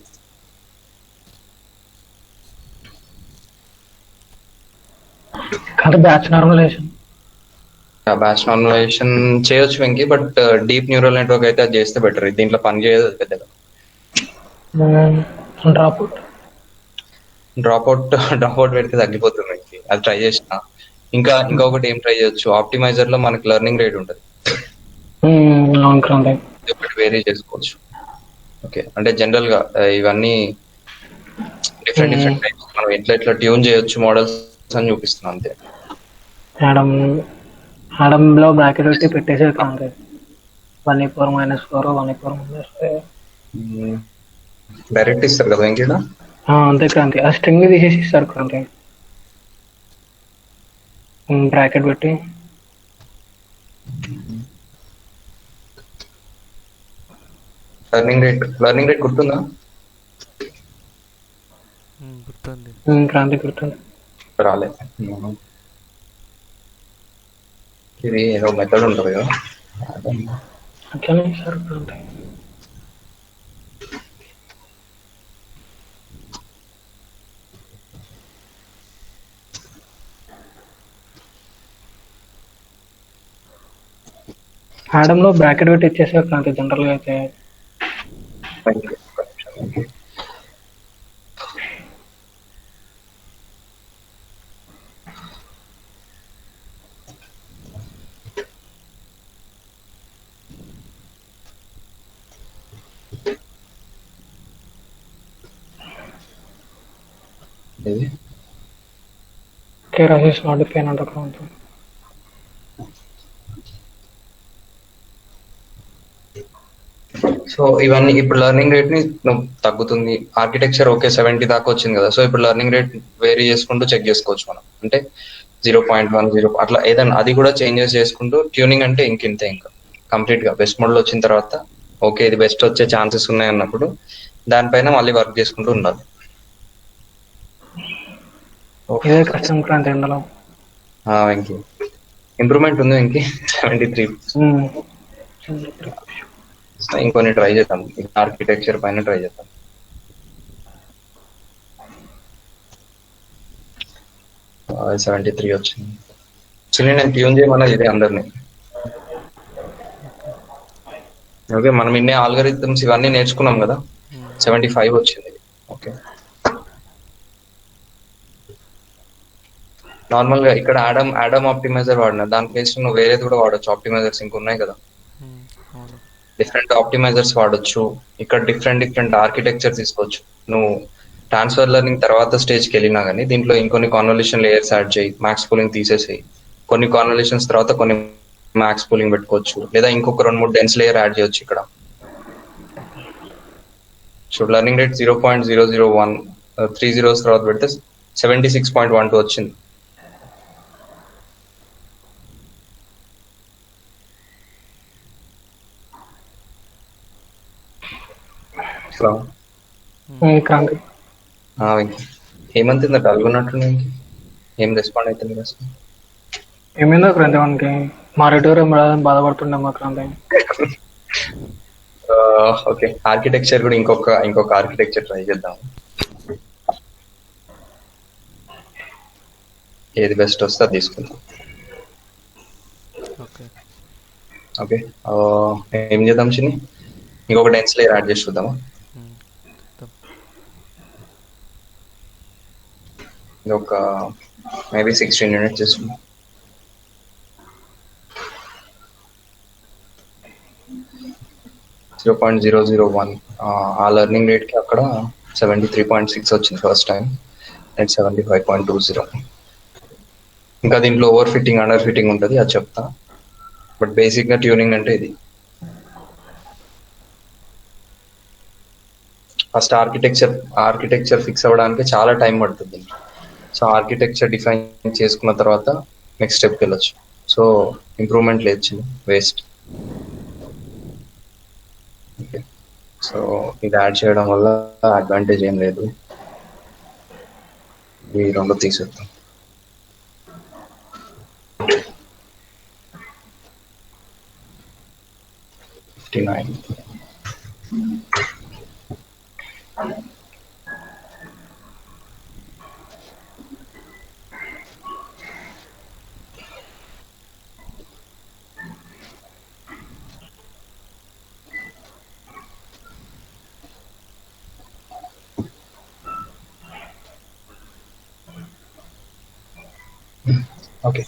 Batch normalisation. బ్యాచ్ నార్మలైజేషన్ చేయొచ్చు Venky, but deep neural network అయితే అది చేస్తే బెటర్. దీంట్లో పని చేయదు పెద్దగా. డ్రాప్ అవుట్ పెడితే తగ్గిపోతుంది వెంకీ, అది ట్రై చేసిన. ఇంకొకటి ఏం ట్రై చేయొచ్చు, ఆప్టిమైజర్ లో మనకి లెర్నింగ్ రేట్ ఉంటుంది, ఒకటి వేరీ చేసుకోవచ్చు. ఓకే, అంటే జనరల్ గా ఇవన్నీ డిఫరెంట్ టైప్స్ మనం ఎట్లా ట్యూన్ చేయొచ్చు మోడల్స్ అని చూపిస్తున్నాం అంతే. లో బ్రాకెట్ పెట్టి పెట్టేసే కాంతి 1/4 -4 1/4 డైరెక్ట్ ఇస్తారు కదా వెంకీలా. అంతే క్రాంతి, ఆ స్ట్రింగ్ తీసేసి ఇస్తారు క్రాంతి బ్రాకెట్ పెట్టి. లెర్నింగ్ రేట్ గుర్తుందా? క్రాంతి గుర్తుంది. రాలే, ఇది ఏదో మెథడ్ ఉంటుంది కదా అట్లనే ఇస్తారు క్రాంతి. లో బ్రాకెట్ పెట్టి ఇచ్చేసారు క్రాంతి జనరల్ గా అయితే. ఇది Keras is not defined on the ground. So ఇవన్నీ ఇప్పుడు లెర్నింగ్ రేట్ ని నువ్వు తగ్గుతుంది, ఆర్కిటెక్చర్ ఓకే 70 దాకా వచ్చింది కదా, సో ఇప్పుడు లెర్నింగ్ రేట్ వేరీ చేసుకుంటూ చెక్ చేసుకోవచ్చు మనం. అంటే 0.1 0 అట్లా ఏదైనా అది కూడా చేంజెస్ చేసుకుంటూ ట్యూనింగ్ అంటే ఇంతే ఇంకా కంప్లీట్ గా బెస్ట్ మోడల్ వచ్చిన తర్వాత ఓకే ఇది బెస్ట్ వచ్చే ఛాన్సెస్ ఉన్నాయి అన్నప్పుడు దానిపైన మళ్ళీ వర్క్ చేసుకుంటూ ఉండాలి. ఇదే కష్టం క్రాంతి ఎండలో. వెంకీ ఇంప్రూవ్మెంట్ ఉంది వెంకీ 73. ఇంకొన్ని ట్రై చేద్దాం, ఆర్కిటెక్చర్ పైన ట్రై చేద్దాం. ఆ, 73 వచ్చింది. చిన్న నేను ట్యూన్ చేయమన్నది ఇదే అందరినీ. ఓకే మనం ఇన్నే ఆల్గరిథమ్స్ ఇవన్నీ నేర్చుకున్నాం కదా, 75 వచ్చింది. ఓకే నార్మల్ గా ఇక్కడ ఆడమ్ ఆప్టిమైజర్ వాడినా, దాని ప్లేస్ నువ్వు వేరేది కూడా వాడచ్చు. ఆప్టిమైజర్స్ ఇంక ఉన్నాయి కదా, డిఫరెంట్ ఆప్టిమైజర్స్ వాడచ్చు. ఇక్కడ డిఫరెంట్ ఆర్కిటెక్చర్ తీసుకోవచ్చు. నువ్వు ట్రాన్స్ఫర్ లెర్నింగ్ తర్వాత స్టేజ్కి వెళ్ళినా కానీ దీంట్లో ఇంకొన్ని కాన్వల్యూషన్ లేయర్స్ యాడ్ చేయి, మ్యాక్స్ పూలింగ్ తీసేసేయి. కొన్ని కాన్వల్యూషన్స్ తర్వాత కొన్ని మ్యాక్స్ పూలింగ్ పెట్టుకోవచ్చు, లేదా ఇంకొక 2-3 డెన్స్ లేయర్ యాడ్ చేయొచ్చు. ఇక్కడ సో లెర్నింగ్ రేట్ 0.001 3 zeros తర్వాత పెడితే 76.12 వచ్చింది. క్రాంతి హేమంత్ ఇంత డల్గున్నట్టు ఏం రెస్పాండ్ అవుతుంది అసలు? ఏమైందో క్రాంతి వానికి మా రిటూర్ బాధపడుతుండే మా క్రాంతి. ఓకే ఆర్కిటెక్చర్ కూడా ఇంకొక ఆర్కిటెక్చర్ ట్రై చేద్దాం. ఏది బెస్ట్ వస్తే అది తీసుకుందాం. ఓకే ఏం చేద్దాం చిన్ని? ఇంకొక డెన్స్ లేయర్ యాడ్ చేసి చూద్దామా? ఇంకొక మేబీ 16 యూనిట్స్ చేస్తున్నాం. ఆ లెర్నింగ్ రేట్ కి అక్కడ 73.6 వచ్చింది ఫస్ట్ టైం, అండ్ 75.20. ఇంకా దీంట్లో ఓవర్ ఫిట్టింగ్ అండర్ ఫిట్టింగ్ ఉంటుంది, అది చెప్తా. బట్ బేసిక్ గా ట్యూనింగ్ అంటే ఇది. ఫస్ట్ ఆర్కిటెక్చర్ ఫిక్స్ అవ్వడానికి చాలా టైం పడుతుంది. సో ఆర్కిటెక్చర్ డిఫైన్ చేసుకున్న తర్వాత నెక్స్ట్ స్టెప్కి వెళ్ళొచ్చు. సో ఇంప్రూవ్మెంట్ లేదు చిన్న, వేస్ట్. ఓకే సో ఇది యాడ్ చేయడం వల్ల అడ్వాంటేజ్ ఏం లేదు. ఈ రెండు తీసేద్దాం. ఓకే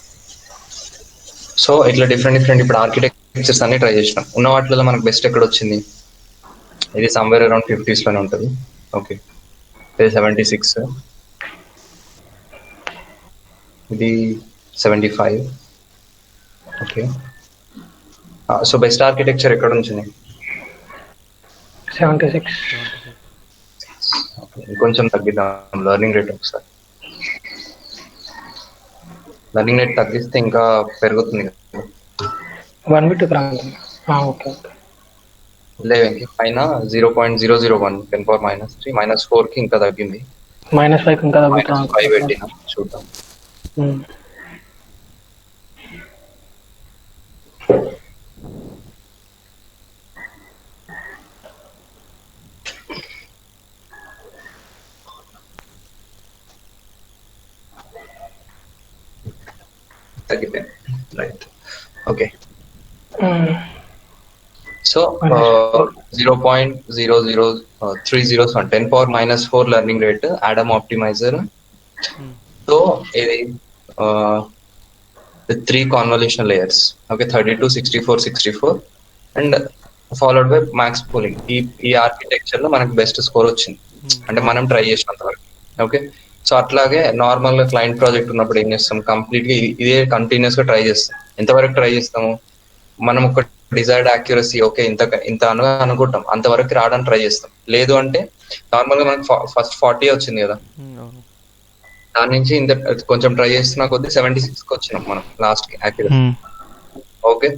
సో ఇట్లా డిఫరెంట్ ఇప్పుడు ఆర్కిటెక్చర్స్ అన్ని ట్రై చేసినాం. ఉన్న వాటిలో మనకు బెస్ట్ ఎక్కడ వచ్చింది? ఇది సమ్వేర్ అరౌండ్ 50s లోనే ఉంటుంది. ఓకే ఇది 76, ఇది 75. ఓకే సో బెస్ట్ ఆర్కిటెక్చర్ ఎక్కడ ఉంచింది? 76. ఇంకొంచెం తగ్గిద్దాం లెర్నింగ్ రేట్ ఒకసారి. లెర్నింగ్ రేట్ తగ్గిస్తే ఇంకా పెరుగుతుంది కదా. 1 బిట్ క్రాంతి. ఓకే లేదండి పైన 0.001 10⁻³ -4 కి ఇంకా తగ్గింది. -5 ఇంకా తగ్గుతా. -5 పెట్టినా చూద్దాం. తగ్గిపోయింది right. Okay so 0.00301 10⁻⁴ learning rate Adam optimizer. So ఇది 3 convolution layers. Okay 32 64 64 and followed by max pooling. ఈ ఆర్కిటెక్చర్ లో మనకు బెస్ట్ స్కోర్ వచ్చింది, అంటే మనం ట్రై చేసినంత వరకు. ఓకే సో అట్లాగే నార్మల్ గా క్లయింట్ ప్రాజెక్ట్ ఉన్నప్పుడు ఏం చేస్తాం, కంప్లీట్ గా ఇదే కంటిన్యూస్ గా ట్రై చేస్తాం. ఎంతవరకు ట్రై చేస్తాము, మనం ఒక డిజైర్డ్ యాక్యురసీ ఓకే ఇంత ఇంత అనుకుంటాం, అంతవరకు రావడానికి ట్రై చేస్తాం. లేదు అంటే నార్మల్ గా మనకి ఫస్ట్ 40 వచ్చింది కదా, అవును. దాని నుంచి ఇంత కొంచెం ట్రై చేస్తున్న కొద్ది 76 వచ్చినాం మనం లాస్ట్ కి యాక్యురసీ. ఓకే,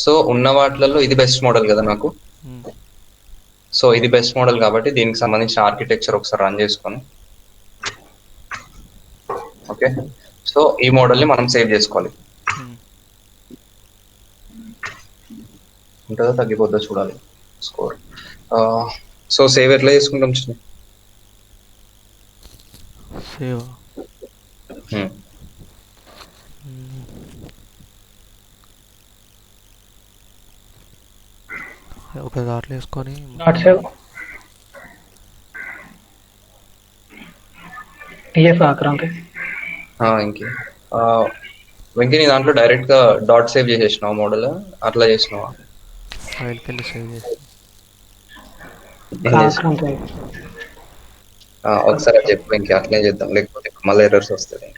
సో ఉన్న వాటిలలో ఇది బెస్ట్ మోడల్ కదా నాకు. సో ఇది బెస్ట్ మోడల్ కాబట్టి దీనికి సంబంధించిన ఆర్కిటెక్చర్ ఒకసారి రన్ చేసుకొని, ఓకే, సో ఈ మోడల్ ని మనం సేవ్ చేసుకోవాలి. ఉంటుందో తగ్గిపోద్దో చూడాలి స్కోర్. సో సేవ్ ఎట్లా చేసుకుంటాం? సేవ్ ఒక దాంట్లో వేసుకొని డాట్ సేవ్ టీఎఫ్ ఆక్రాంతి ఇంకే వెంకీ నీ దాంట్లో డైరెక్ట్ గా డాట్ సేవ్ చేసేసినావు మోడల్, అట్లా చేసినావా? ఫైల్కి వెళ్ళి సేవ్ చేసి ఆక్రాంతి ఒకసారి అది చెప్పు వెంకీ, అట్లే చేద్దాం, లేకపోతే మళ్ళీ ఎర్రర్స్ వస్తుంది.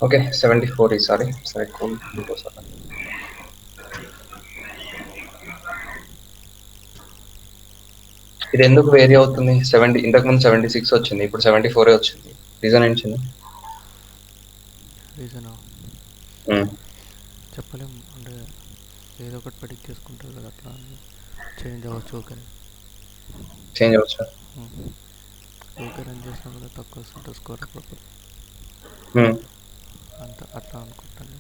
ఓకే 74 ఈసారి. సరే కూల్. ఇది ఎందుకు వేరీ అవుతుంది? 70 ఇంతకుముందు 76 వచ్చింది, ఇప్పుడు 74 వచ్చింది. రీజన్ ఏంటి? రీజన్ చెప్పలేం, అంటే ఏదో ఒకటి ప్రెడిక్ట్ చేసుకుంటారు కదా, అట్లా చేంజ్ అవ్వచ్చు. ఓకే చేంజ్ అవ్వచ్చు, ఓకే రన్ చేసినా కూడా తక్కువ వస్తుంటుంది స్కోర్ అప్పుడప్పుడు. అంత అట్లా అనుకుంటాను.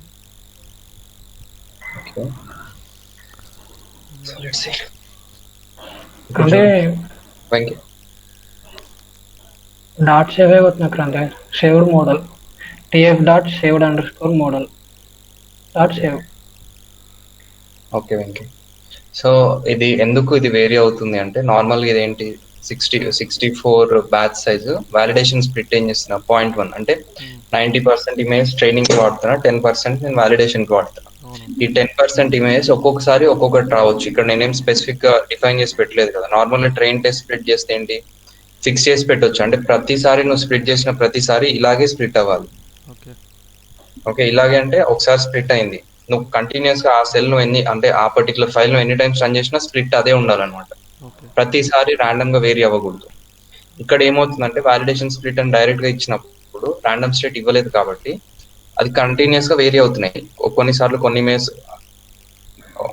అంటే డాట్ సేవ్ అయిపోతున్నా Kranthi, saved model TF dot saved under score model dot save. Okay Venky, so ఇది ఎందుకు ఇది వేరీ అవుతుంది అంటే, నార్మల్గా ఇదేంటి 64 బ్యాచ్ సైజు, వాలిడేషన్ స్ప్లిట్ ఏం చేస్తున్నా 0.1, అంటే 90% ఇమేజ్ ట్రైనింగ్ కి వాడుతున్నా, 10% నేను వాలిడేషన్ కి వాడుతున్నా. ఈ 10% ఇమేజ్ ఒక్కొక్కసారి ఒక్కొక్కటి రావచ్చు. ఇక్కడ నేనేం స్పెసిఫిక్ గా డిఫైన్ చేసి పెట్టలేదు కదా. నార్మల్ ట్రైన్ టెస్ట్ స్ప్లిట్ చేస్తే ఏంటి, ఫిక్స్ చేసి పెట్టొచ్చు, అంటే ప్రతిసారి నువ్వు స్ప్లిట్ చేసిన ప్రతిసారి ఇలాగే స్ప్లిట్ అవ్వాలి. ఓకే, ఇలాగే అంటే ఒకసారి స్ప్లిట్ అయింది, నువ్వు కంటిన్యూస్ గా ఆ సెల్ ను ఎన్ని, అంటే ఆ పర్టికులర్ ఫైల్ ను ఎన్ని టైమ్స్ రన్ చేసినా స్ప్లిట్ అదే ఉండాలన్నమాట. ప్రతిసారి ర్యాండమ్ గా వేరీ అవ్వకూడదు. ఇక్కడ ఏమవుతుందంటే వాలిడేషన్ స్ప్లిట్ అని డైరెక్ట్ గా ఇచ్చినప్పుడు ర్యాండమ్ స్టేట్ ఇవ్వలేదు కాబట్టి అది కంటిన్యూస్ గా వేరీ అవుతున్నాయి. కొన్నిసార్లు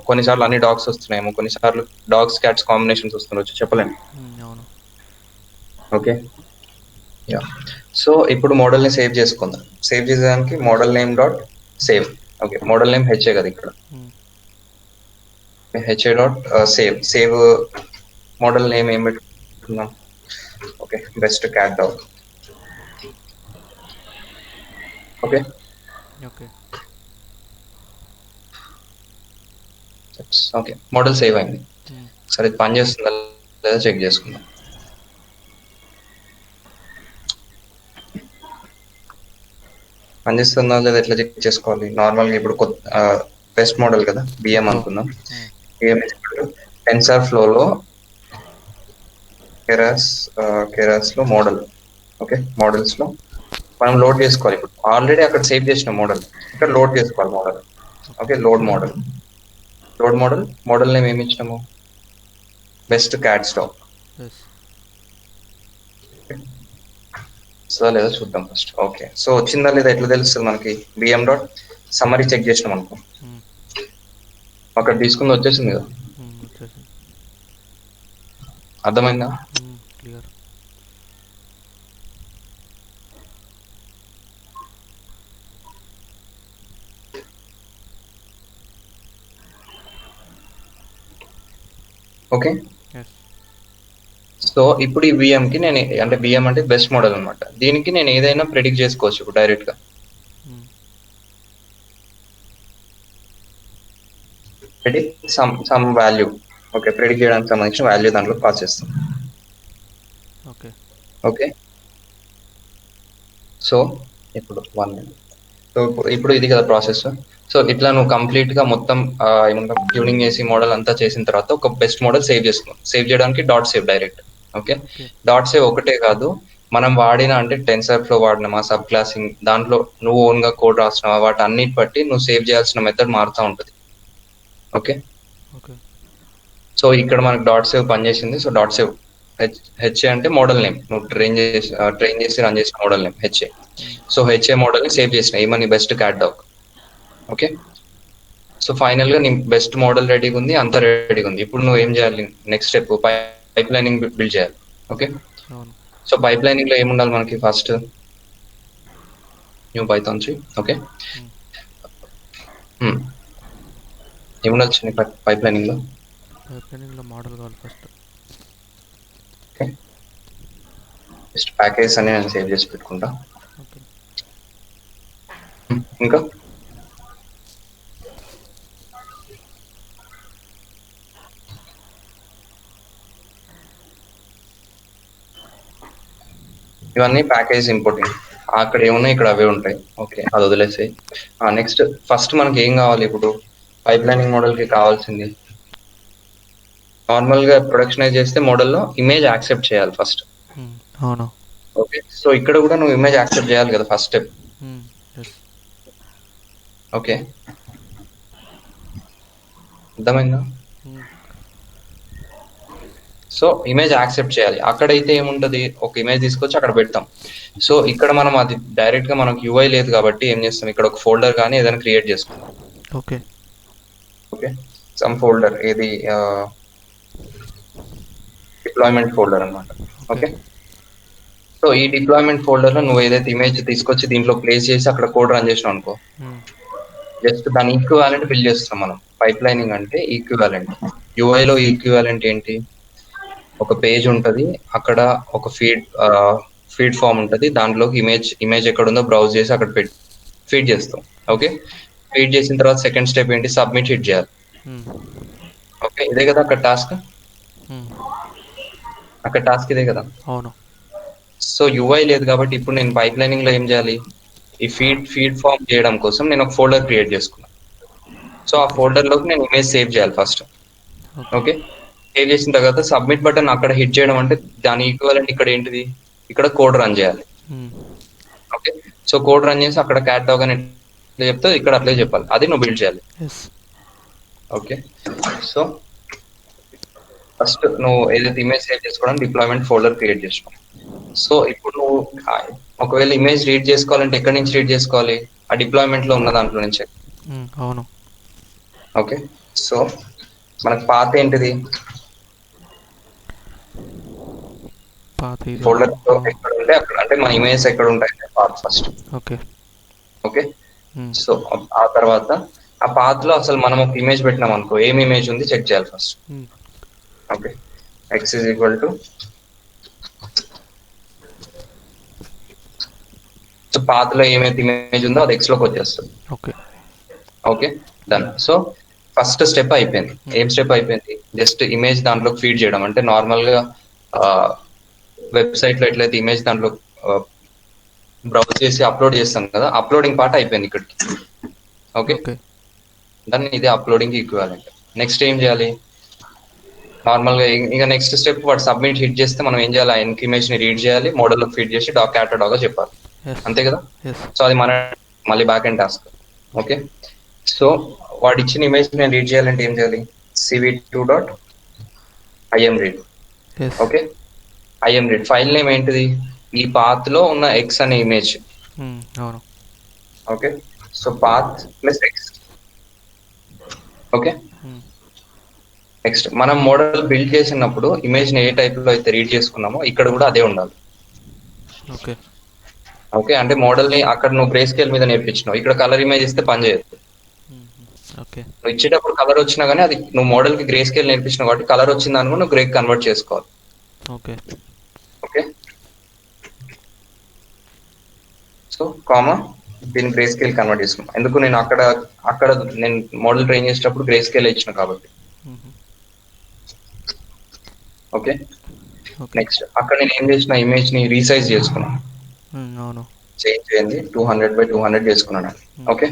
కొన్నిసార్లు అన్ని డాగ్స్ వస్తున్నాయేమో, కొన్నిసార్లు డాగ్స్ క్యాట్స్ కాంబినేషన్స్ వస్తుండొచ్చు, చెప్పలేము. Okay, yeah. సో ఇప్పుడు మోడల్ ని సేవ్ చేసుకుందాం. సేవ్ చేసేదానికి model name dot save. Okay, model name HA కదా ఇక్కడ, HA dot save. Save model name ఏం పెట్టుకుందాం? Okay, best cat dog. Okay okay, model save అయింది. సరే ఇది పని చేస్తుందా లేదా చెక్ చేసుకుందాం. పనిచేస్తుందా లేదా ఎట్లా చెక్ చేసుకోవాలి? నార్మల్గా ఇప్పుడు బెస్ట్ మోడల్ కదా, బిఎం అనుకుందాం. బిఎం టెన్సర్ ఫ్లోలో కెరాస్ లో మోడల్. ఓకే, మోడల్స్ లో మనం లోడ్ చేసుకోవాలి. ఇప్పుడు ఆల్రెడీ అక్కడ సేవ్ చేసిన మోడల్ ఇక్కడ లోడ్ చేసుకోవాలి model. Okay, load model name ఏమి ఇచ్చినాము? Best cat stock. సో లేదా చూద్దాం ఫస్ట్. ఓకే, సో వచ్చిందా లేదా ఎట్లా తెలుస్తుంది మనకి? బిఎం డాట్ సమ్మరీ చెక్ చేసినాం అనుకో, అక్కడ తీసుకుంది వచ్చేసింది కదా. అర్థమైందా? ఓకే, సో ఇప్పుడు ఈ బిఎం కి నేను అంటే బిఎం అంటే బెస్ట్ మోడల్ అనమాట. దీనికి నేను ఏదైనా ప్రిడిక్ట్ చేసుకోవచ్చు ఇప్పుడు డైరెక్ట్ గా. Predict some value. Okay, predict చేయడానికి సంబంధించిన వాల్యూ దాంట్లో పాస్ చేస్తాం. ఓకే ఓకే, సో ఇప్పుడు 1 minute. సో ఇప్పుడు ఇది కదా ప్రాసెస్. సో ఇట్లా నువ్వు కంప్లీట్ గా మొత్తం ఏమంటాం ట్యూనింగ్ చేసి మోడల్ అంతా చేసిన తర్వాత ఒక బెస్ట్ మోడల్ సేవ్ చేసుకున్నాం. సేవ్ చేయడానికి dot save direct. Okay, dot save ఒకటే కాదు, మనం వాడిన అంటే టెన్సర్ ఫ్లో వాడినామా, సబ్ క్లాసింగ్ దాంట్లో నువ్వు ఓన్ గా కోడ్ రాసినావా, వాటి అన్నిటి బట్టి నువ్వు సేవ్ చేయాల్సిన మెథడ్ మారుతూ ఉంటుంది. ఓకే, సో ఇక్కడ మనకు డాట్ సేవ్ పనిచేసింది. సో డాట్ సేవ్ హెచ్ఏ అంటే మోడల్ నేమ్, నువ్వు ట్రైన్ చేసి రన్ చేసిన model name HA. So HA model ని సేవ్ చేసిన ఏమని best cat dog. Okay, so final గా నీ బెస్ట్ మోడల్ రెడీగా ఉంది, అంతా రెడీగా ఉంది. ఇప్పుడు నువ్వు ఏం చేయాలి, next step pipelining build చేయాలి. ఓకే, సో పైప్ లైనింగ్ లో ఏముండాలి మనకి, ఫస్ట్ న్యూ పైథాన్ 3. ఓకే, ఏముండాల్సింది పైప్ లైనింగ్ లో మోడల్ కావాలి ఫస్ట్. ఓకే, జస్ట్ ప్యాకేజ్ అని నేను సేవ్ చేసి పెట్టుకుంటా. ఇంకా ఇవన్నీ ప్యాకేజ్ ఇంపోర్టింగ్, అక్కడ ఏమున్నాయి ఇక్కడ అవే ఉంటాయి. ఓకే, అది వదిలేసాయి. నెక్స్ట్ ఫస్ట్ మనకి ఏం కావాలి ఇప్పుడు పైప్ లైనింగ్ మోడల్ కి కావాల్సింది, నార్మల్ గా ప్రొడక్షనైజ్ చేస్తే మోడల్లో ఇమేజ్ యాక్సెప్ట్ చేయాలి ఫస్ట్. అవును. ఓకే, సో ఇక్కడ కూడా నువ్వు ఇమేజ్ యాక్సెప్ట్ చేయాలి కదా ఫస్ట్ స్టెప్. ఓకే, అర్థమైందా? సో ఇమేజ్ యాక్సెప్ట్ చేయాలి. అక్కడైతే ఏముంటది, ఒక ఇమేజ్ తీసుకొచ్చి అక్కడ పెడతాం. సో ఇక్కడ మనం అది డైరెక్ట్ గా మనకు యూఐ లేదు కాబట్టి ఏం చేస్తాం, ఇక్కడ ఒక ఫోల్డర్ కానీ ఏదైనా క్రియేట్ చేసుకుంటాం. ఓకే ఓకే, సమ్ ఫోల్డర్, ఏది డిప్లాయ్మెంట్ ఫోల్డర్ అన్నమాట. ఓకే, సో ఈ డిప్లాయ్మెంట్ ఫోల్డర్ లో నువ్వు ఏదైతే ఇమేజ్ తీసుకొచ్చి దీంట్లో ప్లేస్ చేసి అక్కడ కోడ్ రన్ చేసినావు అనుకో, జస్ట్ దాని ఈక్వివాలెంట్ బిల్డ్ చేస్తాం మనం. పైప్ లైనింగ్ అంటే ఈక్వివాలెంట్. యూఐ లో ఈక్వివాలెంట్ ఏంటి, ఒక పేజ్ ఉంటది, అక్కడ ఒక ఫీడ్ ఫామ్ ఉంటది, దాంట్లోకి ఇమేజ్ ఎక్కడ ఉందో బ్రౌజ్ చేసి అక్కడ ఫీడ్ చేస్తాం. ఓకే, ఫీడ్ చేసిన తర్వాత సెకండ్ స్టెప్ ఏంటి, సబ్మిట్ హిట్ చేయాలి. ఓకే, ఇదే కదా అక్కడ టాస్క్, అక్కడ టాస్క్ ఇదే కదా. అవును. సో యూఐ లేదు కాబట్టి ఇప్పుడు నేను పైప్ లైనింగ్ లో ఏం చేయాలి, ఈ ఫీడ్ ఫామ్ చేయడం కోసం నేను ఒక ఫోల్డర్ క్రియేట్ చేసుకున్నాను. సో ఆ ఫోల్డర్ లోకి నేను ఇమేజ్ సేవ్ చేయాలి ఫస్ట్. ఓకే, సేవ్ చేసిన తర్వాత సబ్మిట్ బటన్ అక్కడ హిట్ చేయడం అంటే దాని ఈక్వలెంట్ ఇక్కడ ఏంటిది, ఇక్కడ కోడ్ రన్ చేయాలి. ఓకే, సో కోడ్ రన్ చేసి అక్కడ క్యాట్ డాగ్ అని చెప్తే ఇక్కడ అట్లే చెప్పాలి, అది నువ్వు బిల్డ్ చేయాలి. ఓకే, సో ఫస్ట్ నువ్వు ఏదైతే ఇమేజ్ సేవ్ చేసుకోవడానికి డిప్లాయ్మెంట్ ఫోల్డర్ క్రియేట్ చేసినావు. సో ఇప్పుడు నువ్వు ఒకవేళ ఇమేజ్ రీడ్ చేసుకోవాలంటే ఎక్కడి నుంచి రీడ్ చేసుకోవాలి, ఆ డిప్లాయ్మెంట్ లో ఉన్న దాంట్లో నుంచి. అవును. ఓకే, సో మనకు పాత్ ఏంటిది, ఫోల్డర్ ఎక్కడ ఉంటే అక్కడ, అంటే మన ఇమేజ్ ఎక్కడ ఉంటాయి path first. Okay okay, so ఆ తర్వాత ఆ పాత్ లో అసలు మనం ఒక ఇమేజ్ పెట్టినాం అనుకో, ఏం ఇమేజ్ ఉంది చెక్ చేయాలి first. Okay, x is equal to, so path లో ఏమైతే ఇమేజ్ ఉందో అది x లోకి వచ్చేస్తుంది. Okay okay, done. So first step అయిపోయింది. ఏం స్టెప్ అయిపోయింది, జస్ట్ ఇమేజ్ దాంట్లోకి ఫీడ్ చేయడం. అంటే నార్మల్ గా వెబ్సైట్ లో ఎట్లయితే ఇమేజ్ దాంట్లో బ్రౌజ్ చేసి అప్లోడ్ చేస్తాం కదా, అప్లోడింగ్ పార్ట్ అయిపోయింది ఇక్కడికి. ఓకే, దాన్ని ఇది అప్లోడింగ్ ఈక్వివాలెంట్. నెక్స్ట్ ఏం చేయాలి, నార్మల్ గా ఇంకా నెక్స్ట్ స్టెప్ వాడు సబ్మిట్ హిట్ చేస్తే మనం ఏం చేయాలి, ఆ ఇమేజ్ ని రీడ్ చేయాలి, మోడల్ లో ఫీడ్ చేసి క్యాట్ డాగ్ చెప్పాలి. అంతే కదా. సో అది మన మళ్ళీ back and task. Okay, so వాడు ఇచ్చిన ఇమేజ్ నేను రీడ్ చేయాలంటే ఏం చేయాలి, cv2.imread. Okay, imread file name ఏంటిది, ఈ పాత్ లో ఉన్న x అనే ఇమేజ్. అవును. Okay, so path plus x. Okay, next మనం మోడల్ బిల్డ్ చేసినప్పుడు ఇమేజ్ ని ఏ టైప్ లో అయితే రీడ్ చేసుకున్నామో ఇక్కడ కూడా అదే ఉండాలి. ఓకే ఓకే, అంటే మోడల్ ని అక్కడ నువ్వు గ్రే స్కేల్ మీద నేర్పించినావు, ఇక్కడ కలర్ ఇమేజ్ ఇస్తే పని చేయదు. నువ్వు ఇచ్చేటప్పుడు కలర్ వచ్చినా కానీ అది నువ్వు మోడల్ కి గ్రే స్కేల్ నేర్పించినావు కాబట్టి కలర్ వచ్చింది అనుకో నువ్వు గ్రే కన్వర్ట్ చేసుకోవాలి. Okay okay. సో కామా దీన్ని గ్రే స్కేల్ కన్వర్ట్ చేసుకున్నాం. ఎందుకు నేను అక్కడ నేను మోడల్ ట్రైన్ చేసేటప్పుడు గ్రే స్కేల్ ఇచ్చిన కాబట్టి. ఓకే. ఓకే నెక్స్ట్ అక్కడ నేను ఏం చేసిన ఇమేజ్ ని రీసైజ్ చేసుకున్నాను. అవును చేంజ్ చేయండి 200/200 చేసుకున్నాను. ఓకే.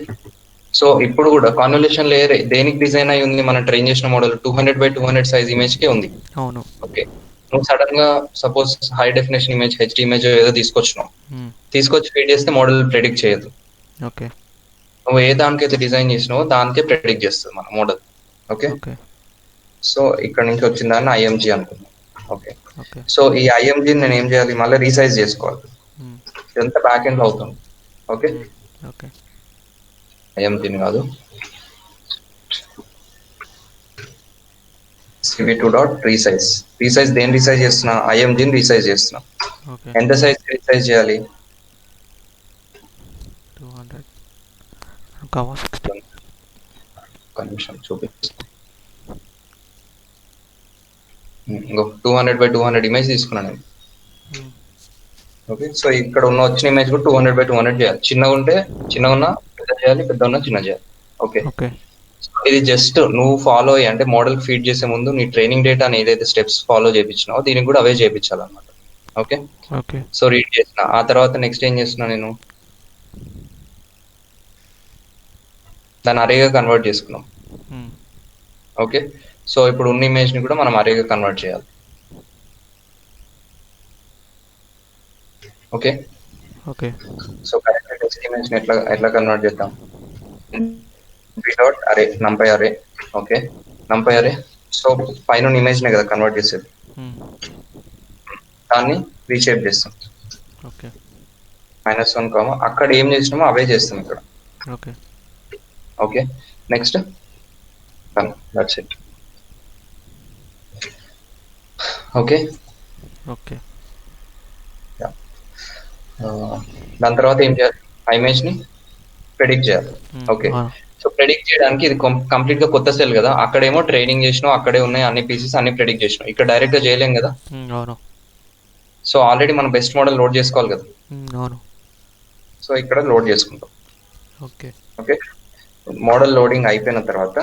సో ఇప్పుడు కూడా కాన్వల్యూషన్ లేయర్ దేనికి డిజైన్ అయి ఉంది, మనం ట్రైన్ చేసిన మోడల్ 200/200 సైజ్ ఇమేజ్ కే ఉంది. అవును ఓకే. నువ్వు సడన్ గా suppose high definition image HD image ఏదో తీసుకొచ్చినావు, తీసుకొచ్చి ఫీడ్ చేస్తే మోడల్ ప్రెడిక్ట్ చేయదు. ఓకే నువ్వు ఏ దానికైతే డిజైన్ చేసినావో దానికే ప్రెడిక్ట్ చేస్తుంది మన మోడల్. ఓకే. ఓకే సో ఇక్కడ నుంచి వచ్చిన దాన్ని ఐఎంజీ అనుకున్నాం. ఓకే. ఓకే సో ఈ ఐఎంజీని నేను ఏం చేయాలి, మళ్ళీ రీసైజ్ చేసుకోవాలి. ఇదంతా బ్యాక్ ఎండ్ లో అవుతుంది. ఓకే. ఓకే ఐఎంజీని కాదు, cv2.resize. రీసైజ్ దేని రీసైజ్ చేస్తున్నా, ఐఎంజీని రీసైజ్ చేస్తున్నా. ఓకే ఎంత సైజ్ రీసైజ్ చేయాలి, 200 కవర్ 60 ఒక నిమిషం చూపిస్తాను. 200/200 ఇమేజ్ తీసుకున్నాను నేను. ఓకే. సో ఇక్కడ వచ్చిన ఇమేజ్ కూడా 200/200 చేయాలి. చిన్నగా ఉంటే చిన్నగా ఉన్నా పెద్ద చేయాలి, పెద్ద ఉన్నా చిన్న చేయాలి. ఓకే. ఓకే ఇది జస్ట్ నువ్వు ఫాలో అయ్యి, అంటే మోడల్ ఫీడ్ చేసే ముందు నీ ట్రైనింగ్ డేటా ఏదైతే స్టెప్స్ ఫాలో చేయించినావో దీనికి కూడా అవే చేయించాలన్నమాట. ఓకే. ఓకే సో రీడ్ చేసిన ఆ తర్వాత నెక్స్ట్ ఏం చేస్తున్నా, నేను దాన్ని అరేగా కన్వర్ట్ చేసుకున్నాం. ఓకే. సో ఇప్పుడు ఉన్న ఇమేజ్ ని కూడా మనం అరేగా కన్వర్ట్ చేయాలి. Okay. Okay so correct text image ని ఎట్లా కన్వర్ట్ చేద్దాం, array numpy array. Okay. numpy array. So పైన ఇమేజ్ నే కదా కన్వర్ట్ చేసేది, దాన్ని రీషేప్ చేస్తాం. ఓకే -1 అక్కడ ఏం చేసినామో అవే చేస్తాం ఇక్కడ. Okay okay. Next that's it. Okay. Okay దాని తర్వాత ఏం చేయాలి, ఆ ఇమేజ్ ని ప్రెడిక్ట్ చేయాలి. ఓకే. సో ప్రెడిక్ట్ చేయడానికి ఇది కంప్లీట్ గా కొత్త సెల్ కదా, అక్కడేమో ట్రైనింగ్ చేసినావు, అక్కడే ఉన్నాయి అన్ని పీసెస్ అన్ని ప్రెడిక్ట్ చేసినావు, ఇక్కడ డైరెక్ట్ గా చేయలేం కదా. అవును సో ఆల్రెడీ మనం బెస్ట్ మోడల్ లోడ్ చేసుకోవాలి కదా. అవును సో ఇక్కడ లోడ్ చేసుకుంటాం. Okay okay. మోడల్ లోడింగ్ అయిపోయిన తర్వాత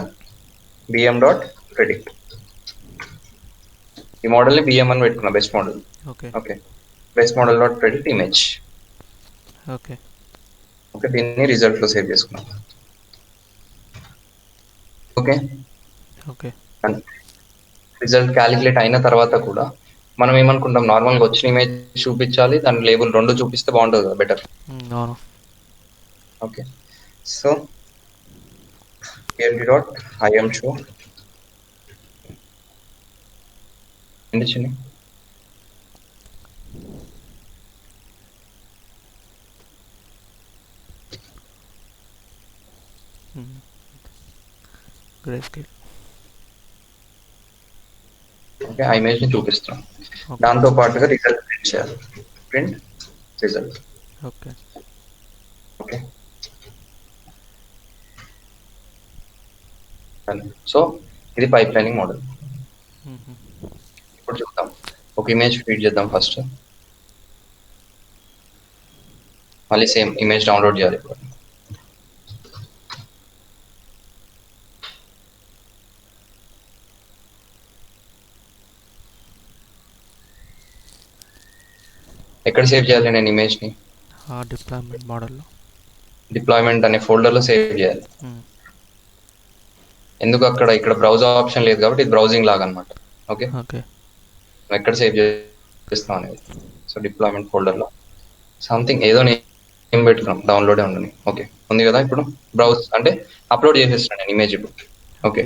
bm.predict, ఈ మోడల్ ని బిఎం అని పెట్టుకున్నా, best model. Okay okay. Best model dot predict image. Okay okay. దీన్ని రిజల్ట్ లో సేవ్ చేసుకున్నాం. ఓకే. ఓకే రిజల్ట్ క్యాలిక్యులేట్ అయిన తర్వాత కూడా మనం ఏమనుకుంటాం, నార్మల్గా వచ్చిన ఇమేజ్ చూపించాలి, దాని లేబుల్ 2 చూపిస్తే బాగుంటుంది కదా, బెటర్. అవును ఓకే. సో im show ఏంటి చిన్ని, గ్రే స్కేల్. ఓకే. ఆ ఇమేజ్ ని చూపిస్తున్నాం, దాంతో పాటుగా రిజల్ట్ ప్రింట్ చేయాలి. Print result. Okay okay. So ఇది పైప్ లైనింగ్ మోడల్. ఇప్పుడు చూద్దాం, ఒక ఇమేజ్ ఫీడ్ చేద్దాం ఫస్ట్, మళ్ళీ సేమ్ ఇమేజ్ డౌన్లోడ్ చేయాలి. ఇప్పుడు ఎక్కడ సేవ్ చేయాలి నేను ఇమేజ్ ని, డిప్లాయ్మెంట్ మోడల్లో, డిప్లాయ్మెంట్ అనే ఫోల్డర్ లో సేవ్ చేయాలి. ఎందుకు ఇక్కడ బ్రౌజర్ ఆప్షన్ లేదు కాబట్టి ఇది బ్రౌజింగ్ లాగా అనమాట. ఓకే. ఓకే ఎక్కడ సేవ్ చేస్తాం అనేది, సో డిప్లాయ్మెంట్ ఫోల్డర్ లో సంథింగ్ ఏదో నేమ్ పెట్టుకున్నాం, డౌన్లోడే ఉండని. ఓకే. ఉంది కదా. ఇప్పుడు బ్రౌజ్ అంటే అప్లోడ్ చేసేస్తున్నాను నేను ఇమేజ్ ఇప్పుడు. ఓకే.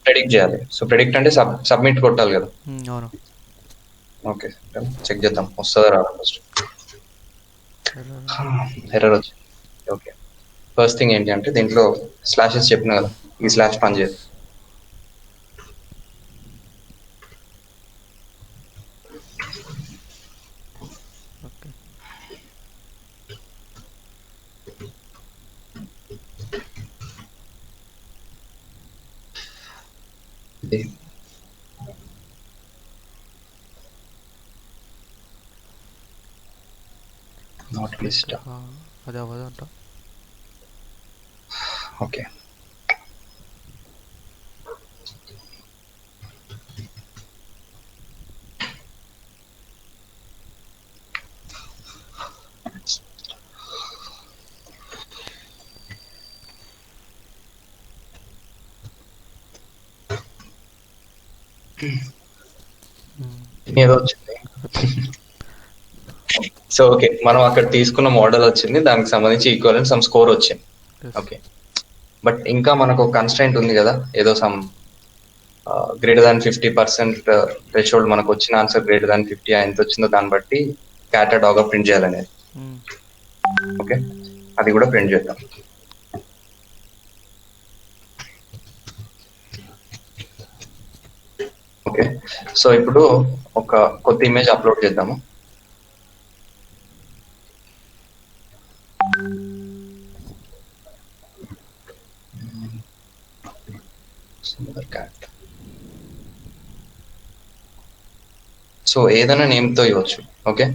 ప్రెడిక్ట్ చేయాలి. సో ప్రెడిక్ట్ అంటే సబ్మిట్ కొట్టాలి కదా. అవును ఓకే. చెక్ చేద్దాం వస్తుందా రాదా ఫస్ట్. ఎర్రర్ వచ్చింది. ఓకే. ఫస్ట్ థింగ్ ఏంటి అంటే దీంట్లో స్లాషెస్ చెప్పిన కదా, ఈ స్లాష్ పనిచేయదు. Okay not list. అది అవ్వదంట. ఓకే, ఏదో వచ్చింది. సో ఓకే, మనం అక్కడ తీసుకున్న మోడల్ వచ్చింది, దానికి సంబంధించి ఈక్వలెంట్ సమ్ స్కోర్ వచ్చింది. ఓకే, బట్ ఇంకా మనకు ఒక కన్స్ట్రైంట్ ఉంది కదా, ఏదో సమ్ గ్రేటర్ దాన్ 50% థ్రెషోల్డ్, మనకు వచ్చిన ఆన్సర్ గ్రేటర్ దాన్ 50 ఎంత వచ్చిందో దాన్ని బట్టి క్యాట్ డాగ్ ప్రింట్ చేయాలనేది. ఓకే, అది కూడా ప్రింట్ చేద్దాం. ఓకే, సో ఇప్పుడు ఒక కొత్త ఇమేజ్ అప్లోడ్ చేద్దాము. సో ఏదైనా నేమ్ తో ఇవ్వచ్చు. ఓకే,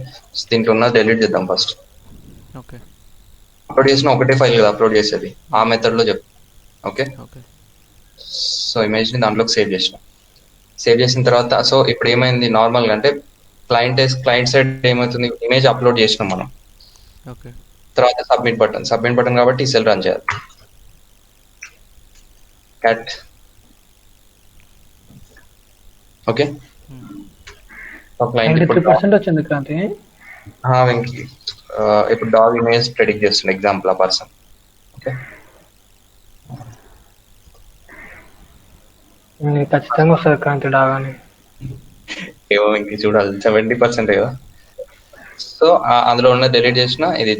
దీంట్లో ఉన్న డెలీట్ చేద్దాం ఫస్ట్. ఓకే, అప్లోడ్ చేసిన ఒకటే ఫైల్ కదా అప్లోడ్ చేసేది, ఆ మెథడ్ లో చెప్తాం. ఓకే, సో ఇమేజ్ ని దాంట్లోకి సేవ్ చేసిన. సేవ్ చేసిన తర్వాత సో ఇప్పుడు ఏమైంది, నార్మల్ గా అంటే క్లయింట్ సైడ్ ఏమవుతుంది, ఇమేజ్ అప్లోడ్ చేసినాం మనం. ఓకే, తర్వాత సబ్మిట్ బటన్ కాబట్టి ఈ సెల్ రన్ చేయాలి. క్యాట్. ఓకే, క్లయింట్ 93% వచ్చింది క్రాంతి. వెంకీ ఇప్పుడు డాగ్ ఇమేజ్ ప్రెడిక్ట్ చేస్తుంది, ఎగ్జాంపుల్ ఆ పర్సన్. ఓకే, ఖచ్చితంగా వస్తుంది క్రాంతి డాగ్ అని. ఏమో వెంకీ చూడాలి, 70% కదా. సో అందులో ఉన్న డెలీట్ చేసిన, ఇది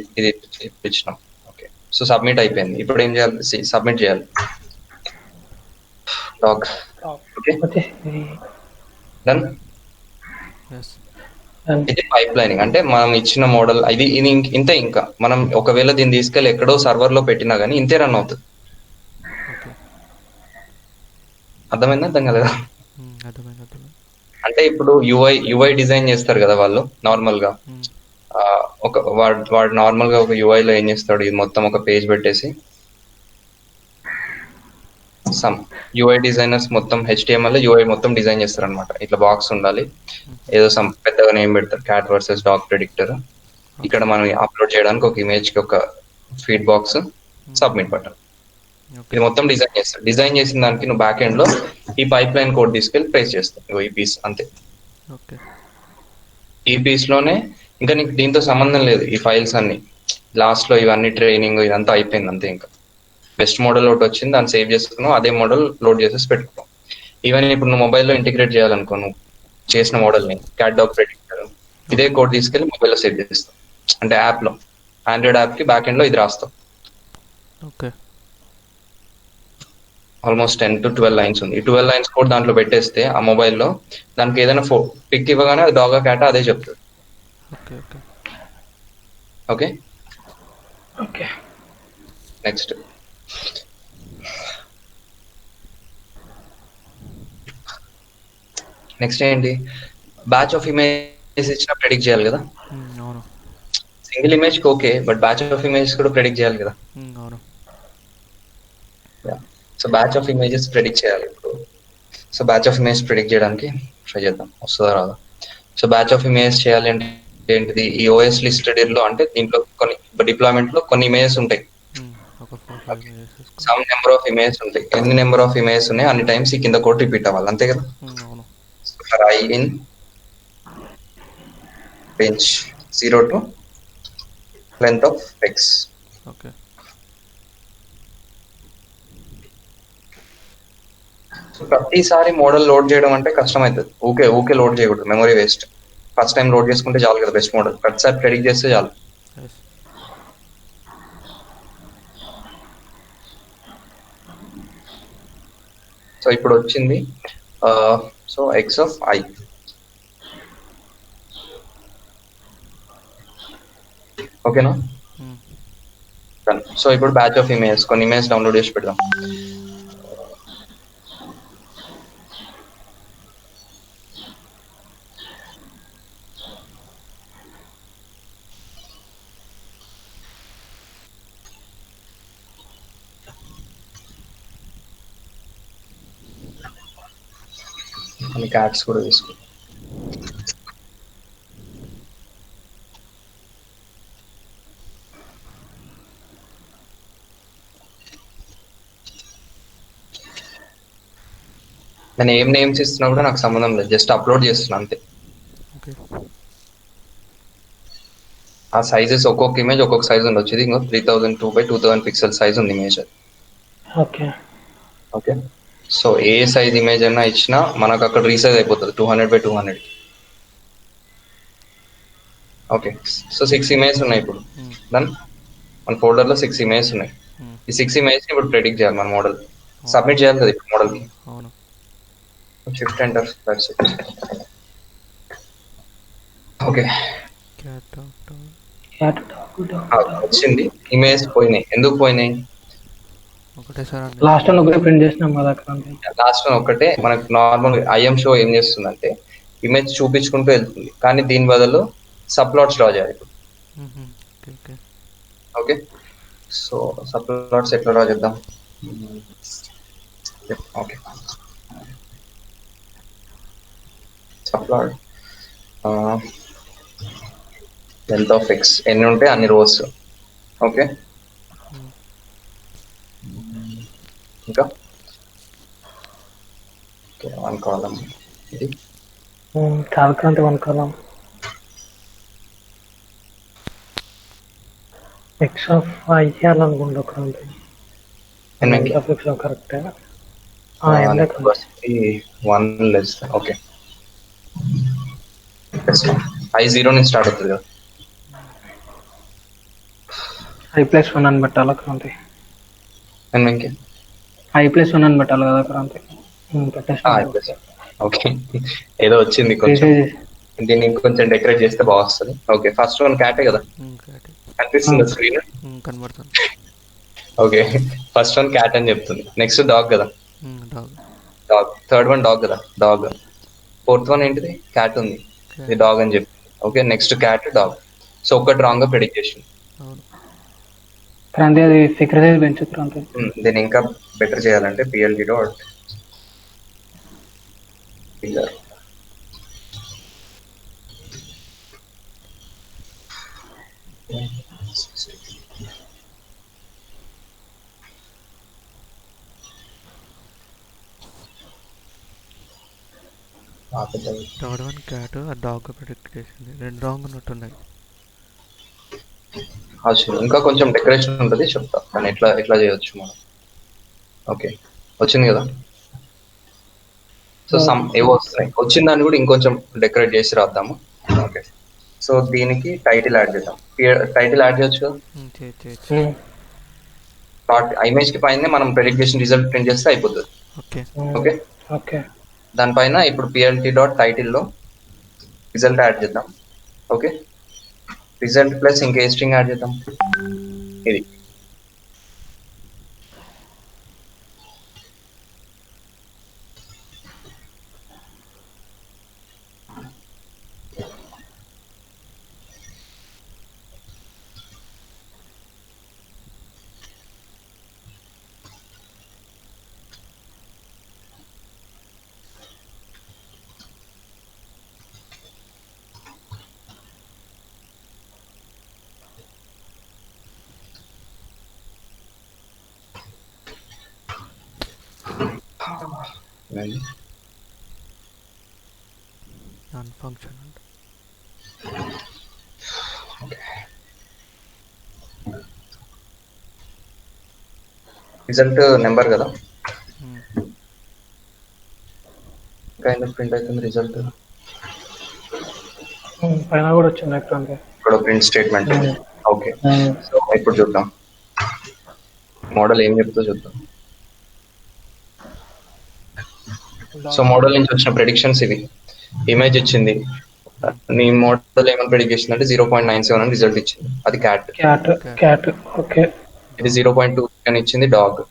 ఇచ్చినాం. ఓకే, సో సబ్మిట్ అయిపోయింది. ఇప్పుడు ఏం చేయాలి, సబ్మిట్ చేయాలి డాగ్. Okay, done. ఇది పైప్ లైనింగ్ అంటే మనం ఇచ్చిన మోడల్ ఇది ఇంతే. ఇంకా మనం ఒకవేళ దీన్ని తీసుకెళ్ళి ఎక్కడో సర్వర్ లో పెట్టినా గానీ ఇంతే రన్ అవుతుంది. అర్థమైందా, అర్థం కదా? అంటే ఇప్పుడు యుఐ డిజైన్ చేస్తారు కదా వాళ్ళు నార్మల్ గా. వాడు నార్మల్ గా ఒక యుఐ లో ఏం చేస్తాడు, ఇది మొత్తం ఒక పేజ్ పెట్టేసి సమ్ యూఐ డిజైనర్స్ మొత్తం HTML యూఐ మొత్తం డిజైన్ చేస్తారు అనమాట. ఇట్లా బాక్స్ ఉండాలి, ఏదో సమ్ పెద్దగా నేమ్ పెడతారు, క్యాట్ వర్సెస్ డాగ్ ప్రెడిక్టర్. ఇక్కడ మనం అప్లోడ్ చేయడానికి ఒక ఇమేజ్ కి ఒక ఫీడ్ బాక్స్, సబ్మిట్ బటన్. ఇది మొత్తం డిజైన్ చేస్తారు. డిజైన్ చేసిన దానికి నువ్వు బ్యాక్ ఎండ్ లో ఈ పైప్ లైన్ కోడ్ తీసుకెళ్లి ప్లేస్ చేస్తావు, ఈ పీస్ అంతే. ఈ పీస్ లోనే ఇంకా నీకు దీంతో సంబంధం లేదు. ఈ ఫైల్స్ అన్ని లాస్ట్ లో ఇవన్నీ ట్రైనింగ్ ఇదంతా అయిపోయింది అంతే. ఇంకా బెస్ట్ మోడల్ ఒకటి వచ్చింది, దాన్ని సేవ్ చేసుకున్నావు, అదే మోడల్ లోడ్ చేసేసి పెట్టుకున్నావు. ఈవెన్ ఇప్పుడు నువ్వు మొబైల్లో ఇంటిగ్రేట్ చేయాలనుకో, నువ్వు చేసిన మోడల్ ని క్యాట్ డాగ్ ప్రెడిక్టర్, ఇదే కోడ్ తీసుకెళ్లి మొబైల్లో సేవ్ చేస్తావు. అంటే యాప్ లో, ఆండ్రాయిడ్ యాప్ కి బ్యాక్ ఎండ్ లో ఇది రాస్తావు. ఆల్మోస్ట్ 10 to 12 లైన్స్ ఉంది. ఈ 12 లైన్స్ కోడ్ దాంట్లో పెట్టేస్తే ఆ మొబైల్లో దానికి ఏదైనా పిక్ ఇవ్వగానే అది డాగా క్యాటా అదే చెప్తుంది. ఓకే, నెక్స్ట్ ఏంటి, బ్యాచ్ ఆఫ్ ఇమేజ్ ఇచ్చిన ప్రెడిక్ట్ చేయాలి కదా. సింగిల్ ఇమేజ్ కి okay, but batch of image కూడా ప్రెడిక్ట్ చేయాలి కదా. So batch of images predict చేయాలి ఇప్పుడు. So batch of image predict చేయడానికి ట్రై చేద్దాం, వస్తుందా రాదా. సో బ్యాచ్ ఆఫ్ ఇమేజ్ చేయాలి అంటే ఏంటిది, ఈ ఓఎస్ లిస్టెడ్ లో అంటే దీంట్లో కొన్ని డిప్లాయ్మెంట్ లో కొన్ని ఇమేజెస్ ఉంటాయి, సమ్ నెంబర్ ఆఫ్ ఇమేజెస్ ఉంటాయి. ఎన్ని నెంబర్ ఆఫ్ ఇమేజెస్ ఉన్నాయి అన్ని టైమ్స్ ఈ కింద కోడ్ రిపీట్ అవ్వాలి, అంతే కదా. I in range 0 to length of x. Okay. So ప్రతిసారి మోడల్ లోడ్ చేయడం అంటే కష్టం అవుతుంది. ఊకే లోడ్ చేయకూడదు, memory waste. First time load చేసుకుంటే చాలు కదా బెస్ట్ మోడల్, ప్రతిసారి ప్రెడిక్ట్ చేస్తే చాలు. సో ఇప్పుడు వచ్చింది, సో x of I. ఓకేనా. సో ఇప్పుడు బ్యాచ్ ఆఫ్ ఇమేజ్, కొన్ని ఇమేజ్ డౌన్లోడ్ చేసి పెడదాం. కొన్ని క్యాట్స్ కూడా తీసుకో. నేను ఏం నేమ్స్ ఇస్తున్నా కూడా నాకు సంబంధం లేదు, జస్ట్ అప్లోడ్ చేస్తున్నా అంతే. ఓకే. ఆ సైజెస్ ఒక్కొక్క ఇమేజ్ ఒక్కొక్క సైజ్ ఉండొచ్చు. ఇది ఇంకో 3002x2000 పిక్సెల్ సైజ్ ఉంది ఇమేజ్. ఓకే ఓకే, సో ఏ సైజ్ ఇమేజ్ అయినా ఇచ్చినా మనకు అక్కడ రీసైజ్ అయిపోతుంది 200x200. ఓకే, సో 6 ఇమేజ్ ఉన్నాయి ఇప్పుడు. దెన్ మన ఫోల్డర్ లో 6 ఇమేజ్ ఉన్నాయి. ఈ 6 ఇమేజ్ ఇప్పుడు ప్రెడిక్ట్ చేయాలి మన మోడల్, సబ్మిట్ చేయాలి కదా ఇప్పుడు మోడల్ కి. అవును. Shift enter. ఓకే, వచ్చింది. ఇమేజ్ పోయినాయి. ఎందుకు పోయినాయి? ఒకటేసారి లాస్ట్ వన్ ఒకటే ప్రింట్ చేసినాం కదా క్రాంతి. లాస్ట్ వన్ ఒకటే. మనకు నార్మల్ ఐఎం షో ఏం చేస్తుందంటే ఇమేజ్ చూపించుకుంటూ వెళ్తుంది, కానీ దీని బదులు సబ్ ప్లాట్స్ డ్రా చేయాలి ఇప్పుడు. ఓకే, సో సబ్ ప్లాట్స్ ఎట్లా డ్రా చేద్దాం? Okay, subplot length of X ఎన్ని ఉంటే అన్ని రోస్. ఓకే, ఇంకా వన్ కాలం. ఇది చాలా Kranthi one column. X of ఇవ్వాలనుకుంటా Kranthi. X of correct. One less. Okay, I0 నుంచి స్టార్ట్ అవుతుంది కదా. I+1 అని పెట్టాలా క్రాంతి? ఇంకే I+1 అని పెట్టాలి కదా క్రాంతి? ఓకే, ఏదో వచ్చింది కొంచెం. దీన్ని కొంచెం డెకరేట్ చేస్తే బాగా వస్తుంది. ఓకే, ఫస్ట్ వన్ క్యాటే కదా కనిపిస్తుంది స్క్రీన్? కనబడుతుంది. ఓకే, ఫస్ట్ వన్ క్యాట్ అని చెప్తుంది. నెక్స్ట్ డాగ్ కదా, డాగ్. థర్డ్ వన్ డాగ్ కదా, డాగ్. ఫోర్త్ వన్ ఏంటిది? క్యాట్ ఉంది, ఇది డాగ్ అని చెప్తుంది. Okay, next cat, dog. So ఒకటి రాంగ్ గా ప్రెడిక్ట్ చేసింది క్రాంతి. అది సీక్రెట్ పెంచు క్రాంతి. దీన్ని ఇంకా బెటర్ చేయాలంటే PLD dot figure. Third one cat, ఆ డాగ్ ప్రెడిక్ట్ చేసింది. రెండు రాంగ్ ఉన్నట్టున్నాయి. ఇంకా కొంచెం డెకరేషన్ ఉంటుంది, చెప్తా కానీ ఎట్లా ఎట్లా చేయొచ్చు మనం. ఓకే, వచ్చింది కదా. సో ఏవో వస్తున్నాయి. వచ్చిన దాన్ని కూడా ఇంకొంచెం డెకరేట్ చేసి రాద్దాము. ఓకే, సో దీనికి టైటిల్ యాడ్ చేద్దాం. టైటిల్ యాడ్ చేయొచ్చు కదా. ఇమేజ్ కి పైన మనం ప్రెడిక్ట్ చేసిన రిజల్ట్ ప్రింట్ చేస్తే అయిపోతుంది. ఓకే ఓకే, దానిపైన ఇప్పుడు PLT డాట్ టైటిల్ లో రిజల్ట్ యాడ్ చేద్దాం. ఓకే, రిజల్ట్ ప్లస్ ఇంకా ఏ స్ట్రింగ్ యాడ్ చేద్దాం? ఇది. నాన్ ఫంక్షన్ అంటే రిజల్ట్ నెంబర్ కదా, ఇంకా ఎందుకు ప్రింట్ అవుతుంది రిజల్ట్? పైన కూడా వచ్చింది క్రాంతి. ఇక్కడ ప్రింట్ స్టేట్మెంట్. ఓకే, సో ఇప్పుడు చూద్దాం మోడల్ ఏం చెప్తుందో చూద్దాం. సో మోడల్ నుంచి వచ్చిన ప్రెడిక్షన్స్ ఇవి. ఇమేజ్ ఇచ్చింది, నీ మోడల్ ఏమైనా ప్రెడిక్ట్ చేసింది అంటే 0.97 అని రిజల్ట్ ఇచ్చింది, అది క్యాట్. క్యాట్. ఓకే, ఇది 0.2 అని ఇచ్చింది, డాగ్.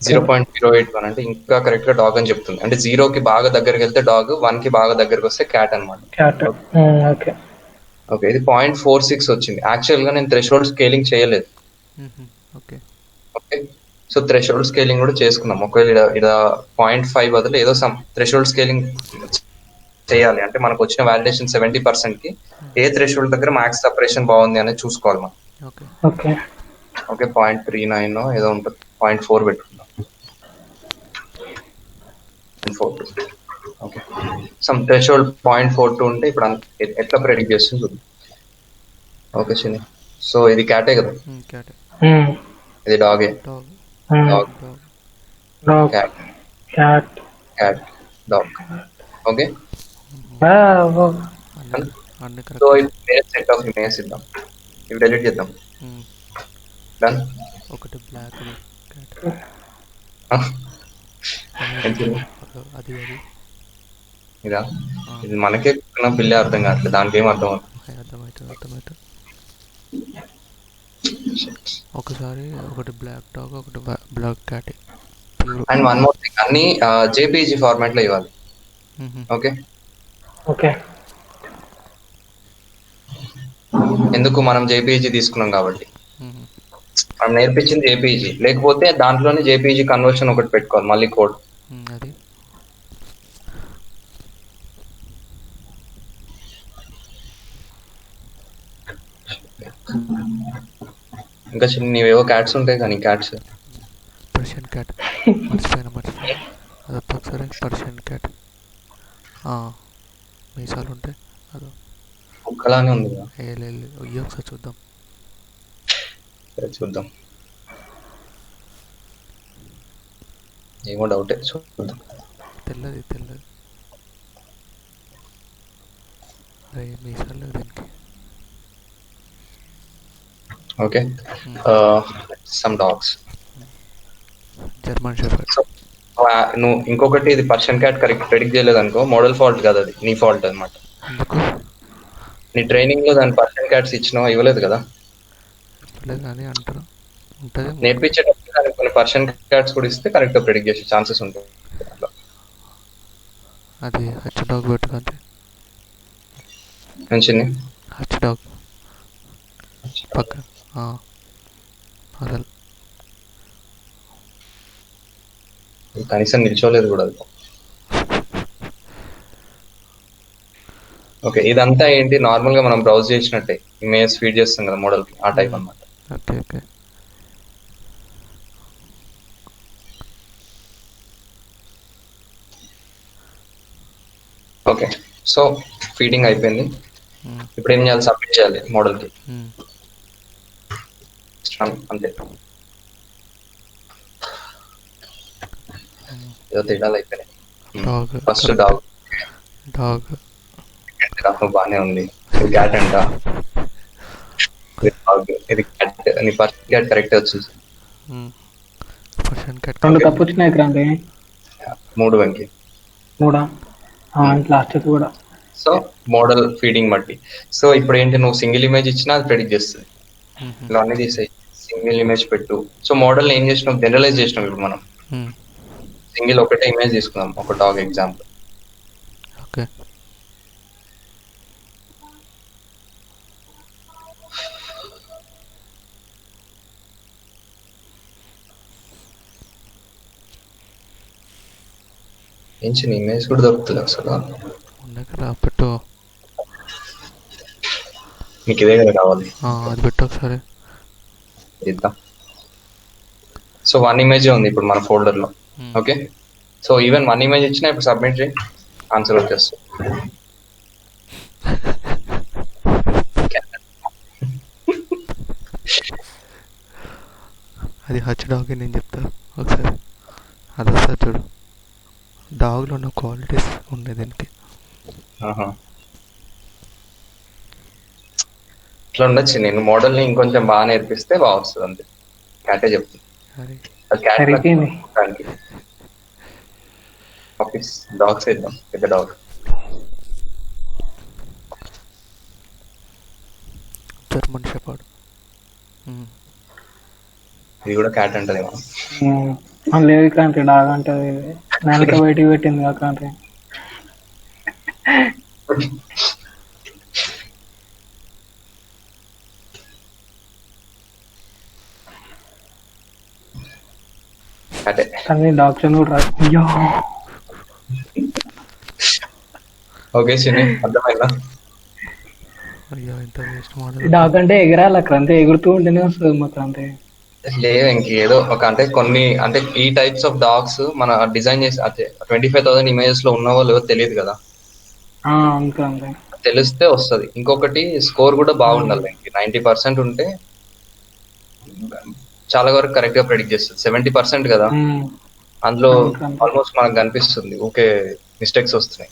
0.081 అంటే ఇంకా కరెక్ట్ గా డాగ్ అని చెప్తుంది. అంటే 0 కి బాగా దగ్గరికి వెళ్తే డాగ్, 1 కి బాగా దగ్గరకు వస్తే క్యాట్ అనమాట. ఓకే ఓకే, ఇది 0.46 వచ్చింది. యాక్చువల్ గా నేను థ్రెషోల్డ్ స్కేలింగ్ చేయలేదు. Okay okay, so threshold scaling కూడా చేసుకున్నాం. ఒకవేళ ఇక్కడ 0.5 బదులు ఏదో సమ్ థ్రెషోల్డ్ స్కేలింగ్ చేయాలి అంటే మనకు వచ్చిన వాలిడేషన్ 70% కి ఏ థ్రెషోల్డ్ దగ్గర మ్యాక్స్ సపరేషన్ బాగుంది అనేది చూసుకోవాలి మనం. ఓకే ఓకే 0.39 ఏదో ఉంటుంది, 0.4 పెట్టుకుందాం. 0.42 ఓకే. సమ్ థ్రెషోల్డ్ 0.42 ఉంటే ఇప్పుడు ఎట్లా ప్రెడిక్ట్ చేస్తుంది చూద్దాం. ఓకే చిన్ని, సో ఇది క్యాటే కదా, ఇది డాగే, dog cat cat cat dog. Okay అన్ని సో ఇప్పుడు సెట్ ఆఫ్ ఇమేజెస్ ఇద్దాం, ఇవి డెలీట్ చేద్దాం. డన్. ఒకటి బ్లాక్ అది ఇదా, ఇది మనకే పిల్లే అర్థం కావట్లేదు, దానికి ఏం అర్థం అవుతుంది. అర్థమవుతుంది. ఒకసారి ఒకటి బ్లాక్ డాగ్ ఒకటి black cat. And one more thing, అన్ని జేపీజీ ఫార్మాట్ లో ఇవ్వాలి. ఓకే ఓకే ఎందుకు, మనం జేపీజీ తీసుకున్నాం కాబట్టి. మనం నేర్పించింది జేపీజీ, లేకపోతే దాంట్లోనే జేపీజీ కన్వర్షన్ ఒకటి పెట్టుకోవాలి మళ్ళీ కోడ్. అది ఇంకా చిన్న నీవేవో క్యాట్స్ ఉంటాయి కానీ క్యాట్స్ పర్షియన్ క్యాట్ మర్చిపోయినా అదొక ఒకసారి పర్షియన్ క్యాట్ మీసాలు ఉంటాయి అదో కుక్కలానే ఉంది. అయ్యో ఒకసారి చూద్దాం. చూద్దాం, ఏమో డౌటే, చూద్దాం. తెల్లది మీసాలు దీనికి. Okay some dogs, German shepherd. నువ్వు ఇంకొకటి, ఇది పర్షియన్ క్యాట్ కరెక్ట్ ప్రెడిక్ట్ చేయలేదు అనుకో, మోడల్ ఫాల్ట్ కాదు, అది నీ ఫాల్ట్ అనమాట. నీ ట్రైనింగ్ లో దాని పర్షియన్ క్యాట్స్ ఇచ్చినావు, ఇవ్వలేదు కదా. కానీ అంటారు ఉంటుంది, నేర్పించేటప్పుడు దానికి కొన్ని పర్షియన్ క్యాట్స్ కూడా ఇస్తే కరెక్ట్ ప్రెడిక్ట్ చేసే ఛాన్సెస్ ఉంటాయి. అది హచ్ డాగ్ పెట్టుకుంటే మంచిది. హచ్ డాగ్ పక్క అసలు కనీసం నిల్చోలేదు కూడా అది. ఓకే ఇదంతా ఏంటి, నార్మల్ గా మనం బ్రౌజ్ చేసినట్టే ఇమేజ్ ఫీడ్ చేస్తాం కదా మోడల్ కి, ఆ టైప్ అన్నమాట. ఓకే ఓకే సో ఫీడింగ్ అయిపోయింది. ఇప్పుడు ఏం చేయాలి, సబ్మిట్ చేయాలి మోడల్ కి అంతే. ఏదో తేడాలు అయిపోయినాయి. ఫస్ట్ డాగ్ బాగానే ఉంది, ఇది క్యాట్ అంట, ఇది క్యాట్, నీ పర్సన్ క్యాట్ కరెక్ట్ వచ్చింది. రెండు తప్పు వచ్చినాయి క్రాంతి, 3 వెంకి 3 లాస్ట్ కూడా. సో మోడల్ ఫీడింగ్ బట్టి, సో ఇప్పుడు ఏంటి, నువ్వు సింగిల్ ఇమేజ్ ఇచ్చినా అది ప్రెడిక్ట్ చేస్తుంది. ఇలా అన్ని తీసేయి, సింగిల్ ఇమేజ్ పెట్టు. సో మోడల్ ఏం చేసినాం, జనరలైజ్ చేసినాం. ఇప్పుడు మనం సింగిల్ ఒకటే ఇమేజ్ తీసుకుందాం, ఒక డాగ్ ఎగ్జాంపుల్. ఓకే ఏంచి ఇమేజ్ కూడా దొరుకుతుంది అసలు, పెట్టు. నీకు ఇదే కదా కావాలి, అది పెట్టు ఒకసారి ఇద్దాం. సో 1 ఇమేజ్ ఉంది ఇప్పుడు మన ఫోల్డర్ లో. ఓకే సో ఈవెన్ 1 ఇమేజ్ ఇచ్చినా ఇప్పుడు సబ్మిట్ చేయి, ఆన్సర్ వచ్చేస్తుంది. అది హచ్ డాగ్ నేను చెప్తా ఒకసారి, అది వస్తుంది చూడు. డాగ్లో ఉన్న క్వాలిటీస్ ఉన్నాయి దీనికి. ఇట్లా ఉండొచ్చు, నేను మోడల్ని ఇంకొంచెం బాగా నేర్పిస్తే బాగా వస్తుంది అంతే. క్యాటే చెప్తుంది, ఆఫీస్ డాగ్స్ వేద్దాం, పెద్ద డాగ్. జర్మన్ షెపర్డ్, ఇది కూడా క్యాట్ అంటది. లేదు క్రాంతి, డాగ్ అంటే నెలకి బయటికి పెట్టింది కదా క్రాంతి. క్యాటే. కానీ డాగ్స్ అని కూడా రాదు. అయ్యో ఓకే చిన్ని, అర్థమైందా? అయ్యో ఇంత వేస్ట్ మోడల్. డాగ్ అంటే ఎగరాలి అక్కడ, అంతే ఎగురుతూ ఉంటేనే వస్తుంది మొత్తం అంతే. లేదు ఇంకేదో ఒక అంటే కొన్ని అంటే ఈ టైప్స్ ఆఫ్ డాగ్స్ మన డిజైన్ చేసి అదే 25,000 ఇమేజెస్ లో ఉన్న వాళ్ళు తెలియదు కదా, అంతే అంతే. తెలిస్తే వస్తుంది. ఇంకొకటి స్కోర్ కూడా బాగుండాలి. 90% ఉంటే చాలా వరకు కరెక్ట్ గా ప్రెడిక్ట్ చేస్తుంది. 70% కదా, అందులో ఆల్మోస్ట్ మనకు కనిపిస్తుంది ఓకే మిస్టేక్స్ వస్తున్నాయి.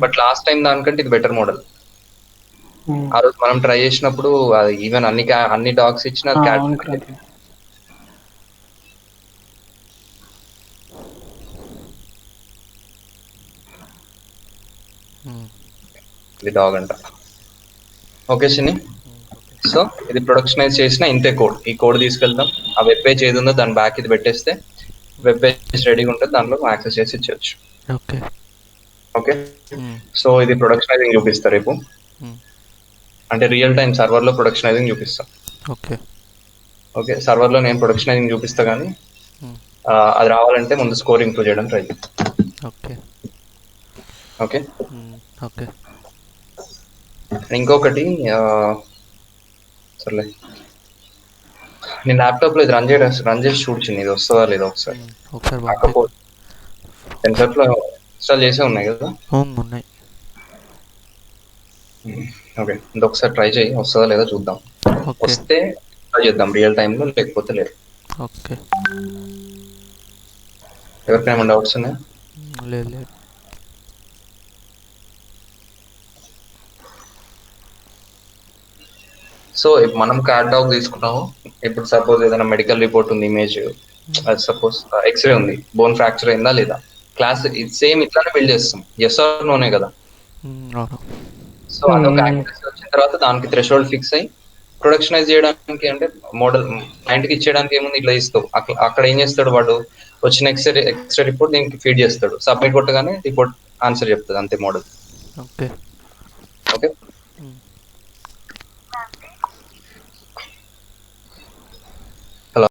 బట్ లాస్ట్ టైం దానికంటే ఇది బెటర్ మోడల్. ఆ రోజు మనం ట్రై చేసినప్పుడు అది ఈవెన్ అన్ని డాగ్స్ ఇచ్చిన ఇది డాగ్ అంట. ఓకే చిన్ని, సో ఇది ప్రొడక్షనైజ్ చేసిన ఇంతే కోడ్. ఈ కోడ్ తీసుకెళ్తాం, ఆ వెబ్ పేజ్ ఏది ఉందో దాని బ్యాక్ ఇది పెట్టేస్తే వెబ్ పేజ్ రెడీగా ఉంటుంది, దాంట్లో యాక్సెస్ చేసి ఇచ్చేయచ్చు. ఓకే ఓకే, సో ఇది ప్రొడక్షనైజింగ్ చూపిస్తారు రేపు, అంటే రియల్ టైం సర్వర్ లో ప్రొడక్షనైజింగ్ చూపిస్తాం. ఓకే ఓకే, సర్వర్ లో నేను ప్రొడక్షనైజింగ్ చూపిస్తా, కానీ అది రావాలంటే ముందు స్కోర్ ఇంప్రూవ్ చేయడం ట్రై చేద్దాం. Okay okay okay. ఇంకొకటి సర్లే, నేను ల్యాప్టాప్ లో ఇది రన్ చేసి చూడ్చింది, ఇది వస్తుందా లేదా ఒకసారి. సెన్సర్ లో ఇన్స్టాల్ చేసే ఉన్నాయి కదా. ఉన్నాయి. ఓకే, ఇంకొకసారి ట్రై చేయి, వస్తుందా లేదా చూద్దాం. వస్తే ట్రై చేద్దాం రియల్ టైంలో, లేకపోతే లేదు. ఓకే, ఎవరికైనా ఏమైనా డౌట్స్ ఉన్నాయా? లేదు లేదు. సో మనం క్యాట్ డాగ్ తీసుకున్నాము. ఇప్పుడు సపోజ్ ఏదైనా మెడికల్ రిపోర్ట్ ఉంది, ఇమేజ్ సపోజ్ ఎక్స్రే ఉంది, బోన్ ఫ్రాక్చర్ అయిందా లేదా, క్లాస్ ఇది సేమ్ ఇట్లానే బిల్డ్ చేస్తాం. ఎస్ ఆర్ నోనే కదా. సో అదొక యాక్సెస్ వచ్చిన తర్వాత దానికి థ్రెషోల్డ్ ఫిక్స్ అయ్యి ప్రొడక్షనైజ్ చేయడానికి అంటే మోడల్ క్లయింట్కి ఇచ్చేయడానికి ఏముంది, ఇట్లా ఇస్తావు. అక్కడ ఏం చేస్తాడు వాడు, వచ్చిన ఎక్స్రే రిపోర్ట్ దీనికి ఫీడ్ చేస్తాడు, సబ్మిట్ కొట్టగానే రిపోర్ట్ ఆన్సర్ చెప్తుంది, అంతే మోడల్. Okay okay.